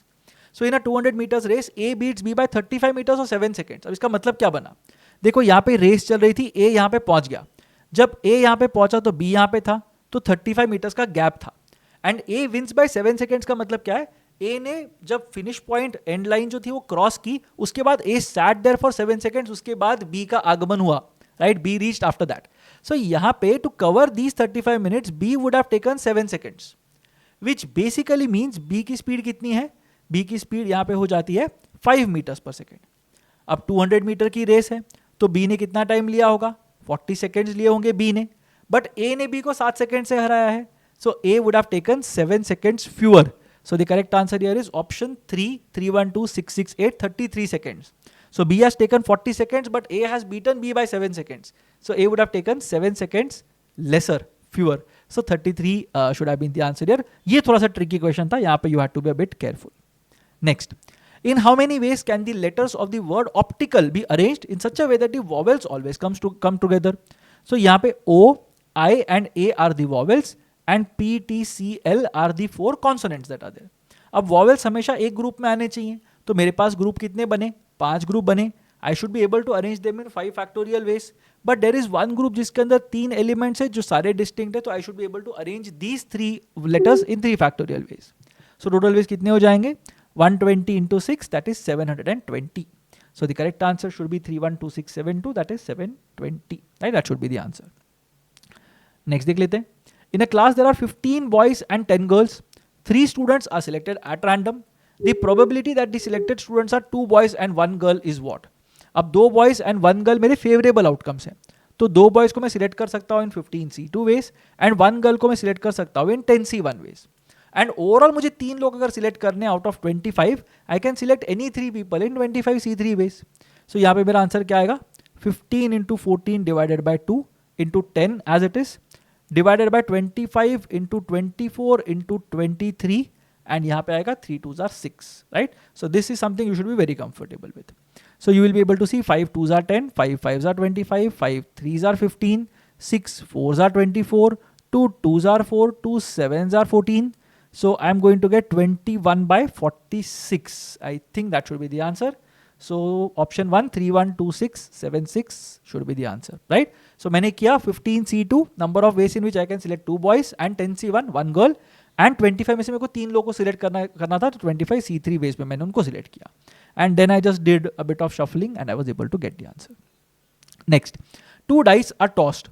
Speaker 1: So in a 200 meters race, A beats B by 35 meters or 7 seconds। अब इसका मतलब क्या बना? देखो यहाँ पे रेस चल रही थी, A यहाँ पे पहुंच गया, जब A यहाँ पे पहुंचा तो B यहाँ पे था, तो 35 meters का गैप था and A wins by 7 seconds का मतलब क्या है, A ने जब फिनिश पॉइंट एंड लाइन जो थी वो क्रॉस की, उसके बाद A sat there for 7 seconds, उसके बाद B का आगमन हुआ, right, B reached after that। So यहाँ पे to cover these 35 minutes B would have taken 7 seconds, which basically means B की स्पीड कितनी है, B की स्पीड यहाँ पे हो जाती है 5 meters per second। अब 200 मीटर की रेस है तो B ने कितना टाइम लिया होगा, 40 seconds लिए होंगे B ने, बट A ने B को 7 seconds से हराया है, so A would have taken 7 seconds fewer। So the correct answer here is option 3, 312, 668, 33 seconds। So B has taken 40 seconds, but A has beaten B by 7 seconds. So A would have taken 7 seconds lesser, fewer। So 33 should have been the answer here। ये थोड़ा सा tricky question था, यहाँ पे you have to be a bit careful। Next, in how many ways can the letters of the word optical be arranged in such a way that the vowels always come together? So यहाँ पे O, I and A are the vowels and P, T, C, L are the 4 consonants that are there। अब vowels हमेशा एक group में आने चाहिए, तो मेरे पास ग्रुप कितने बने, 5 ग्रुप बने। I should be able to arrange them in 5 factorial ways, but there is one group जिसके अंदर 3 elements है जो सारे distinct है, तो I should be able to arrange these 3 letters in 3 factorial ways। So total ways कितने हो जाएंगे, 120 into 6 that is 720। So the correct answer should be 312672, that is 720, right? That should be the answer। Next देख लेते हैं। In a class there are 15 boys and 10 girls। 3 students are selected at random। The probability that the selected students are 2 boys and 1 girl is what. अब 2 boys and 1 girl मेरे favourable outcomes हैं. तो 2 boys को मैं select कर सकता हूँ इन 15C2 veg and 1 girl को मैं सिलेक्ट कर सकता हूँ इन 10C1 वेज. एंड ओवरऑल मुझे 3 लोग अगर सिलेक्ट करने out of 25, I can select any 3 people in 25C3 ways. So यहाँ पे मेरा आंसर क्या आएगा, 15 into 14 divided by 2 into 10 as it is divided by 25 into 24 into 23 and यहाँ पे आएगा 3 2s are 6, right? So this is something you should be very comfortable with. So you will be able to see 5 2s are 10, 5 5s are 25, 5 3s are 15, 6 4s are 24, 2 2s are 4, 2 7s are 14. So I'm going to get 21 by 46. I think that should be the answer. So option 1 3 1 2 6 7 6 should be the answer, right? So मैंने किया 15C2 number of ways in which I can select 2 boys and 10C1 1 girl and 25 में से मेरे को 3 लोगों को select करना था, तो 25C3 वेज पे मैंने उनको सिलेक्ट किया and then I just did a bit of shuffling and I was able to get the answer. Next, 2 dice are tossed.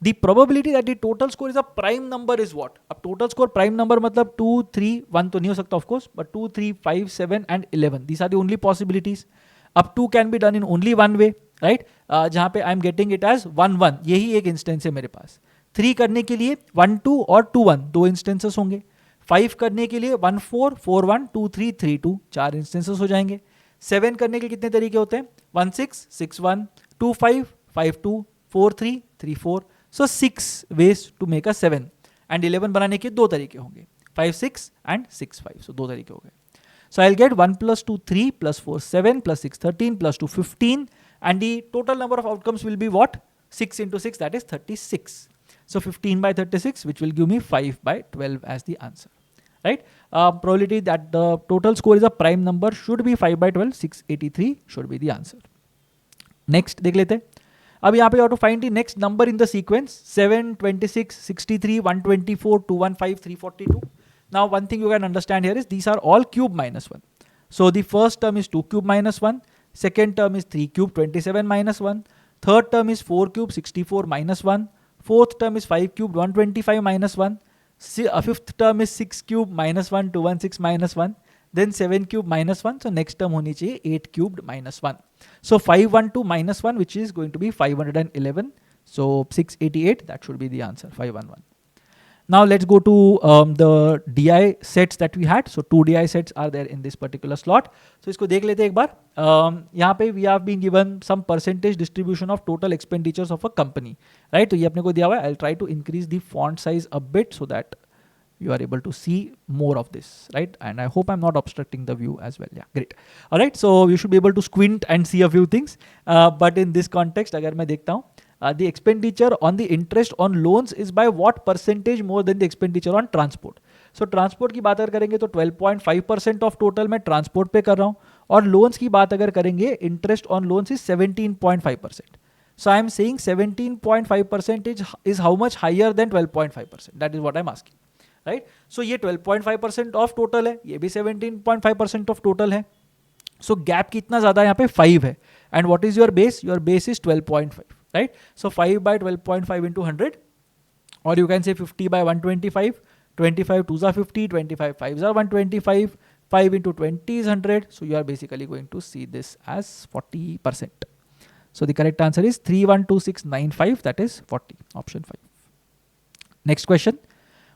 Speaker 1: The probability that the total score is a prime number is what? अब total score prime number मतलब 2 3 1 तो नहीं हो सकता of course, but 2 3 5 7 and 11 these are the only possibilities. अब 2 can be done in only one way, right? जहाँ पे I am getting it as 1 1, यही एक इंस्टेंस है मेरे पास. 3 करने के लिए 1 2 और 2 1 दो इंस्टेंसेस होंगे. 5 करने के लिए 1 4 4 1 2 3 3 2 चार इंस्टेंसेस हो जाएंगे. 7 करने के कितने तरीके होते हैं, 1 6 6 1 2 5 5 2 4 3 3 4. सो 6 ways to make a 7 and 11 बनाने के 2 तरीके होंगे, 5 6 एंड 6 5. सो 2 तरीके हो गए. So I'll get 1 plus 2 3 plus 4 7 plus 6 13 plus 2 15 and the total number of outcomes will be what? 6 into 6, that is 36. So 15 by 36, which will give me 5 by 12 as the answer, right? Probability that the total score is a prime number should be 5 by 12, 683 should be the answer. Next देख लेते हैं. अब यहाँ पे you have to find the next number in the sequence 7 26 63 124 215 342. Now one thing you can understand here is these are all cube minus 1. So the first term is 2 cube minus 1, second term is 3 cube 27 minus 1, third term is 4 cube 64 minus 1, fourth term is 5 cube 125 minus 1, fifth term is 6 cube minus 1 216 minus 1, then 7 cube minus 1. So next term होनी चाहिए 8 cubed minus 1. So 512 minus 1, which is going to be 511. So 688, that should be the answer, 511. Now let's go to the DI sets that we had. So 2 DI sets are there in this particular slot. So इसको देख लेते हैं एक बार. यहाँ पे we have been given some percentage distribution of total expenditures of a company, right? तो ये अपने को दिया हुआ है. I'll try to increase the font size a bit so that you are able to see more of this, right? And I hope I'm not obstructing the view as well. Yeah, great. All right, so you should be able to squint and see a few things. But in this context, अगर मैं देखता हूँ, the expenditure on the interest on loans is by what percentage more than the expenditure on transport? So transport की बात अगर करेंगे तो 12.5% of total मैं transport पे कर रहा हूँ, और loans की बात अगर करेंगे, interest on loans is 17.5%. So I am saying 17.5% is how much higher than 12.5%. That is what I'm asking. Right. So ये 12.5% ऑफ टोटल है, ये भी 17.5% ऑफ टोटल है. सो गैप कितना ज्यादा है यहाँ पे, 5 है. And what is your base, your base is 12.5, right. So 5 by 12.5 into 100, और you can say 50 by 125, 25 2s are 50, 25 5s are 125, 5 into 20 is 100. So you are basically going to see this as 40%. So the correct answer is 312695, that is 40, option 5. Next question.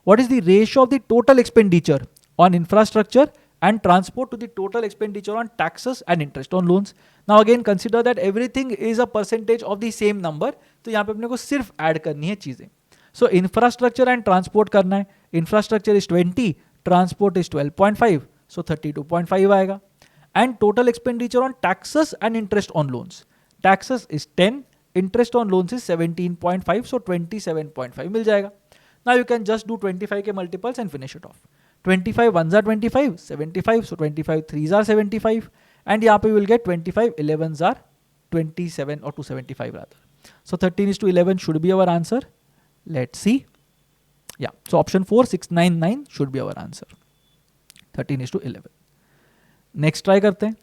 Speaker 1: What is the ratio of the total expenditure on infrastructure and transport to the total expenditure on taxes and interest on loans? Now again consider that everything is a percentage of the same number. तो यहाँ पे अपने को सिर्फ add करनी है चीजें. So infrastructure and transport करना है. Infrastructure is 20, transport is 12.5, so 32.5 आएगा. And total expenditure on taxes and interest on loans. Taxes is 10, interest on loans is 17.5, so 27.5 मिल जाएगा. Now you can just do 25 के multiples and finish it off. 25 1s are 25, 75, so 25 3s are 75, and यहाँ पे you will get 25 11s are 27 or 275 rather. So 13 is to 11 should be our answer. Let's see. Yeah, so option 4 699 should be our answer. 13 is to 11. Next try करते हैं.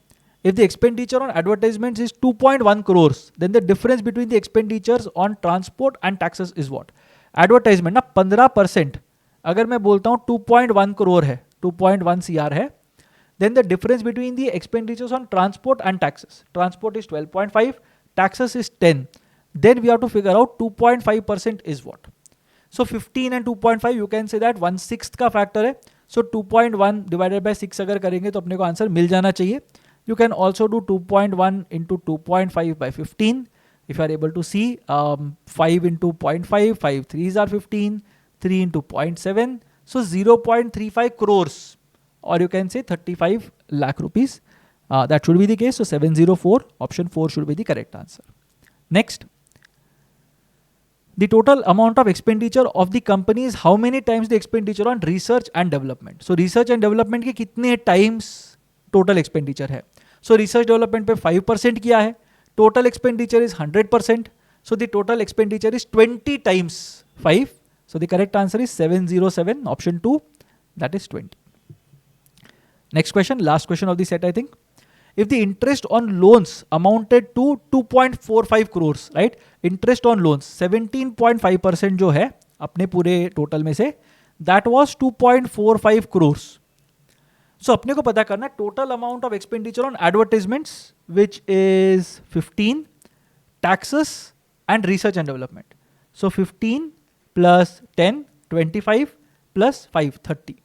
Speaker 1: If the expenditure on advertisements is 2.1 crores, then the difference between the expenditures on transport and taxes is what? Advertisement ना 15%, अगर मैं बोलता हूं 2.1 करोड़ है, 2.1 CR है, Then the difference between the expenditures on transport and taxes. Transport is 12.5, taxes is 10. Then we have to figure out 2.5% is what. So 15 and 2.5 you can say that 1/6 का factor है. So 2.1 divided by 6 अगर करेंगे तो अपने को answer मिल जाना चाहिए. You can also do 2.1 into 2.5 by 15. If you are able to see, 5 into 0.5, 5 3s are 15, 3 into 0.7, so 0.35 crores, or you can say 35 lakh rupees. That should be the case. So 704, option 4 should be the correct answer. Next, the total amount of expenditure of the company is how many times the expenditure on research and development. So research and development के कितने times total expenditure है. So research development पे 5% किया है. Total expenditure is 100%. So the total expenditure is 20 times 5. So the correct answer is 707, option 2, that is 20. Next question, last question of the set I think. If the interest on loans amounted to 2.45 crores, right? Interest on loans 17.5% जो है अपने पूरे total में से, that was 2.45 crores. So अपने को पता करना total amount of expenditure on advertisements, which is 15, taxes and research and development. So 15 plus 10, 25 plus 5, 30.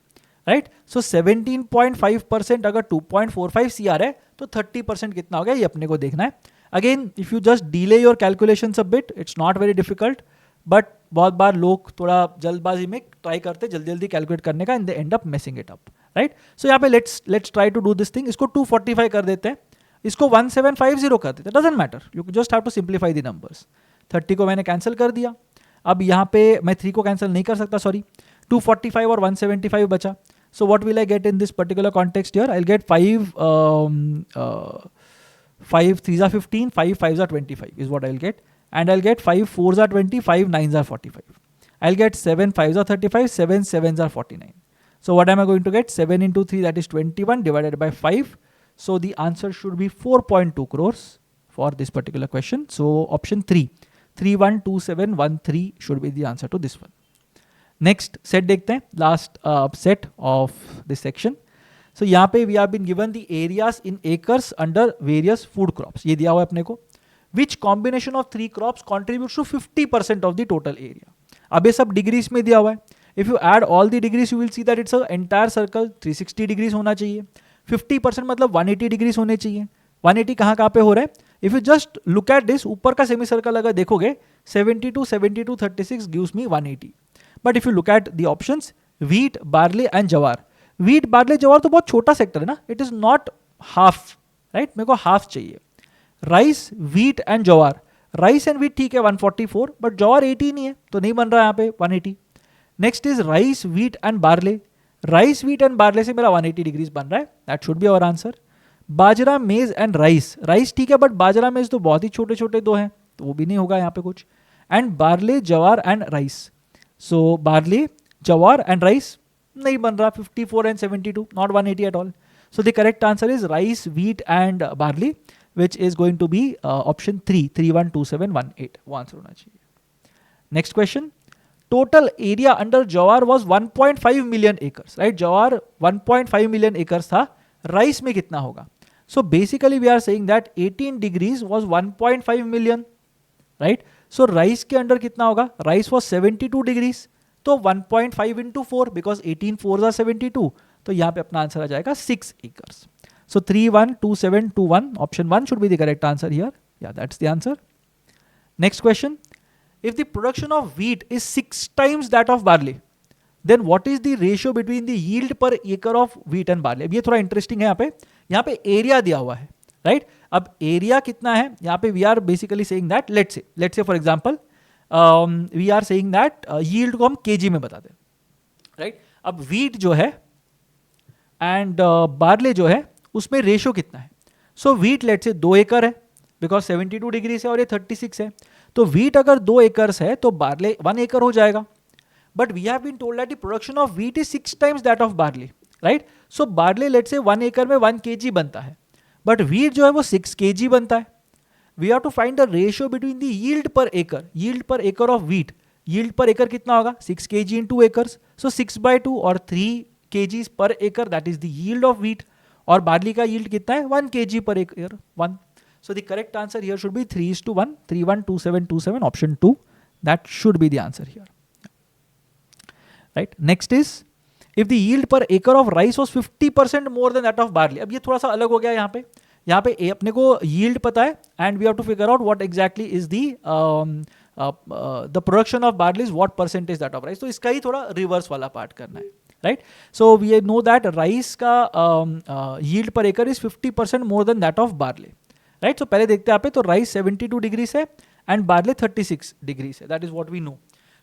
Speaker 1: Right. सो 17.5% अगर 2.45 CR है तो 30% कितना हो गया ये अपने को देखना है. Again if you just delay your calculations a bit, it's not very difficult, but बहुत बार लोग थोड़ा जल्दबाजी में ट्राई करते जल्दी जल्दी कैलकुलेट करने का, and they end up messing it up. Right. सो यहाँ पे let's try to do this thing. इसको 245 कर देते हैं, इसको 1750 कर देते हैं. Doesn't matter, you just have to simplify the numbers. 30 को मैंने कैंसिल कर दिया. अब यहाँ पे मैं 3 को कैंसिल नहीं कर सकता, सॉरी. 245 और 175 बचा. So what will I get in this particular context here? I'll get 5 3s are 15, 5 5s are 25 is what I'll get. And I'll get 5 4s are 20, 5 9s are 45. I'll get 7 5s are 35, 7 7s are 49. So what am I going to get? 7 into 3, that is 21 divided by 5. So the answer should be 4.2 crores for this particular question. So option 3, 312713 should be the answer to this one. Next set देखते हैं, last set of this section. So यहाँ पे we have been given the areas in acres under various food crops. ये दिया हुआ है अपने को. Which combination of 3 crops contributes to 50% of the total area. अब ये सब डिग्रीज में दिया हुआ है. If you add all the degrees you will see that it's a entire circle 360 degrees होना चाहिए. 50% मतलब 180 डिग्रीज होने चाहिए. 180 कहाँ पे हो रहा है? If you just look at this, ऊपर का सेमी सर्कल अगर देखोगे 72 72 36 gives me 180. But if you look at the options, wheat barley and जवार. व्हीट बार्ले जवार तो बहुत छोटा सेक्टर है ना, it is not half. Right, मेरे को हाफ चाहिए. राइस व्हीट एंड जवार, राइस एंड व्हीट ठीक है 144, बट जवार 80 नहीं है तो नहीं बन रहा है यहाँ पे 180. Next is rice wheat and barley. Rice wheat and barley से मेरा 180 डिग्रीज बन रहा है. That should be our answer. Bajra maize and rice, rice ठीक है बट बाजरा मेज तो बहुत ही छोटे छोटे दो हैं तो वो भी नहीं होगा यहाँ पे कुछ. एंड बार्ले जवार and rice, so barley, jawar and rice nahi ban raha. 54 and 72, not 180 at all. So the correct answer is rice, wheat and barley, which is going to be option 3, 312718. वो answer होना चाहिए. Next question. Total area under jawar was 1.5 million acres. Right, jawar 1.5 million acres था. Rice में कितना होगा? So basically we are saying that 18 degrees was 1.5 million. Right. So rice के under कितना होगा? राइस वॉज 72 डिग्रीज, तो 1.5 इंटू 4 बिकॉज 18 4 आर 72, तो यहाँ पे अपना आंसर आ जाएगा 6 acres. So 312721, option 1 should be the correct answer here. या that's the answer. Next question. If the production of wheat is 6 times that of barley, then what is the ratio between the yield per एकड़ of wheat and barley. अब ये थोड़ा interesting है. यहाँ पे area दिया हुआ है. राइट, अब एरिया कितना है यहाँ पे? We are basically saying that let's say for example we are saying that yield को हम केजी में बताते हैं. राइट, अब व्हीट जो है एंड बार्ले जो है उसमें रेशियो कितना है? सो व्हीट लेट्स से 2 एकड़ है बिकॉज 72 डिग्री से और ये 36 है, तो व्हीट अगर 2 एकर्स है तो बार्ले 1 एकड़ हो जाएगा. But we have been told that the production of wheat is 6 times that of barley. Right, so barley let's say 1 एकड़ में 1 kg बनता है, बट व्हीट जो है वो 6 kg बनता है. We have to find the ratio between the yield per एकड़. यील्ड पर एकड़ ऑफ व्हीट, यील्ड पर एकड़ कितना होगा? 6 kg इन 2 एकर्स, सो 6/2 और 3 kgs पर एकड़, that is the yield of wheat. और बार्ली का यील्ड कितना है 1 kg पर एकड़ 1. So the correct answer here should be 3:1, 312727, option 2. That should be the answer here. Right. Next is if the yield per acre of rice was 50% more than that of barley. अब ये थोड़ा सा अलग हो गया यहाँ पे अपने को yield पता है and we have to figure out what exactly is the production of barley is what percentage that of rice. तो इसका ही थोड़ा reverse वाला part करना है. Right. So we know that rice का yield per acre is 50% more than that of barley. Right. So पहले देखते हैं यहाँ पे, तो राइस 72 डिग्री से एंड बार्ले 36 डिग्री से. That is what we know.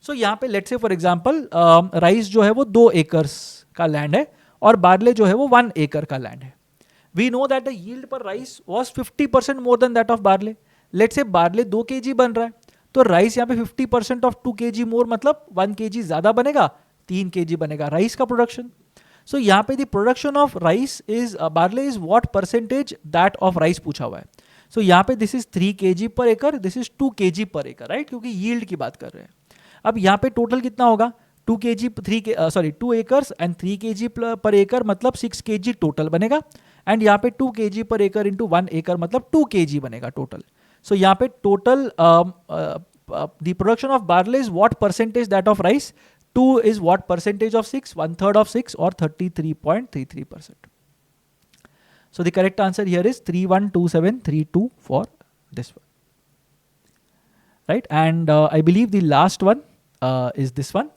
Speaker 1: So यहाँ पे let's say for example rice जो है वो 2 एकर्स का लैंड है और बार्ले जो है वो 1 एकड़ का लैंड है. We know that the yield per rice was 50% more than that of barley. Let's say barley 2 kg बन रहा है, तो राइस यहाँ पे 50% ऑफ 2 kg मोर मतलब 1 kg ज्यादा बनेगा, 3 kg बनेगा राइस का प्रोडक्शन. सो यहाँ पे the production of rice is barley is what percentage that of rice पूछा हुआ है. सो यहाँ पे दिस इज 3 kg पर एकड़, दिस इज 2 kg पर एकड़, राइट, क्योंकि यील्ड की बात कर रहे हैं. अब यहाँ पे टोटल कितना होगा 2 एकर्स एंड 3 kg पर एकड़ मतलब 6 kg टोटल बनेगा. एंड यहाँ पे 2 kg पर एकड़ इंटू 1 एकड़ मतलब 2 kg बनेगा टोटल. सो यहाँ पे total the production of barley is what percentage that of rice, 2 is what percentage of 6, 1/3 of 6 or 33.33%. So the correct answer here is 312732 for this one. Right, and I believe the last one is this one.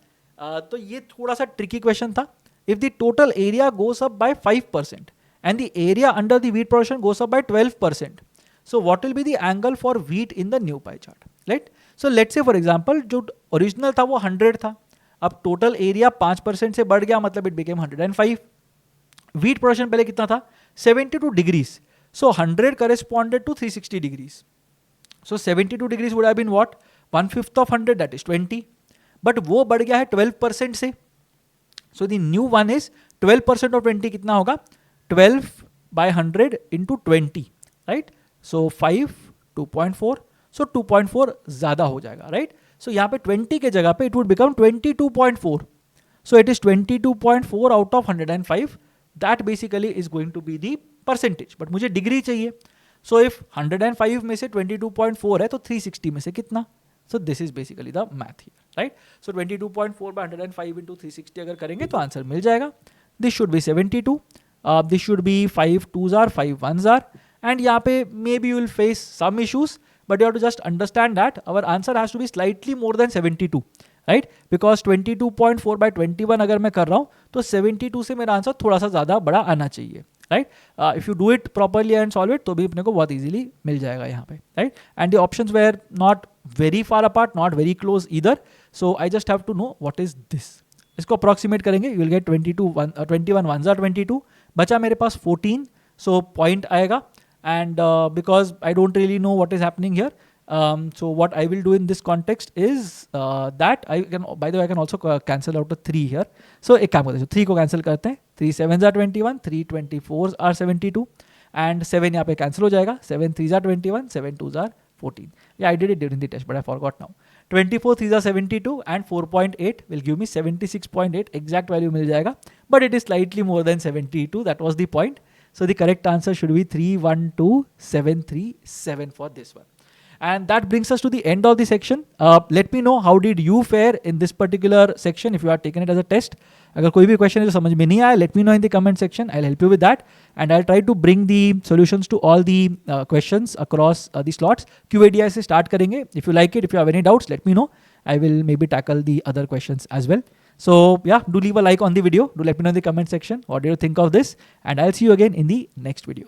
Speaker 1: तो ये थोड़ा सा tricky question था. If the total area goes up by 5% and the area under the wheat production goes up by 12%, so what will be the angle for wheat in the new pie chart? Right. So let's say for example जो original था वो 100 था, अब total area 5% से बढ़ गया मतलब it became 105. Wheat production पहले कितना था 72 degrees. So 100 corresponded to 360 degrees. So 72 degrees would have been what 1/5 of 100 that is 20. But वो बढ़ गया है 12% से. So the new one is 12% of 20 कितना होगा 12/100 इंटू 20, राइट. सो 5 2.4. सो 2.4 ज्यादा हो जाएगा, राइट. सो यहाँ पे 20 के जगह पे it would become 22.4. So it is 22.4 out of 105. That basically is going to be the percentage. But मुझे डिग्री चाहिए. सो इफ 105 में से 22.4 है तो 360 में से कितना. So this is basically the math here, right. So 22.4 by 105 into 360 अगर करेंगे तो आंसर मिल जाएगा. This should be 72. This should be 5 2s are 5 1s are. And यहाँ पे maybe you will face some issues, but you have to just understand that our answer has to be slightly more than 72, right, because 22.4 by 21 अगर मैं कर रहा हूँ तो 72 से मेरा आंसर थोड़ा सा ज़्यादा बड़ा आना चाहिए, right. If you do it properly and solve it तो भी अपने को बहुत easily मिल जाएगा यहाँ पे, right. And the options were not very far apart, not very close either, so I just have to know what is this. इसको approximate करेंगे, you will get 21 1s are 22, बचा मेरे पास 14, so point आएगा. And because I don't really know what is happening here, so what I will do in this context is that I can, by the way, I can also cancel out a 3 here. So एक काम करते हैं, 3 को cancel करते हैं. 3 7s are 21, 3 24s are 72, and 7 यहाँ पे cancel हो जाएगा. 7 3s are 21, 7 2s are 14. Yeah, I did it during the test, but I forgot now. 24 3s are 72 and 4.8 will give me 76.8. Exact value मिल जाएगा, but it is slightly more than 72. That was the point. So the correct answer should be 312737 for this one. And that brings us to the end of the section. Let me know how did you fare in this particular section if you are taking it as a test. अगर कोई भी question जो समझ में नहीं आया, let me know in the comment section. I'll help you with that. And I'll try to bring the solutions to all the questions across the slots. QADI से start करेंगे. If you like it, if you have any doubts, let me know. I will maybe tackle the other questions as well. So yeah, do leave a like on the video. Do let me know in the comment section what do you think of this, and I'll see you again in the next video.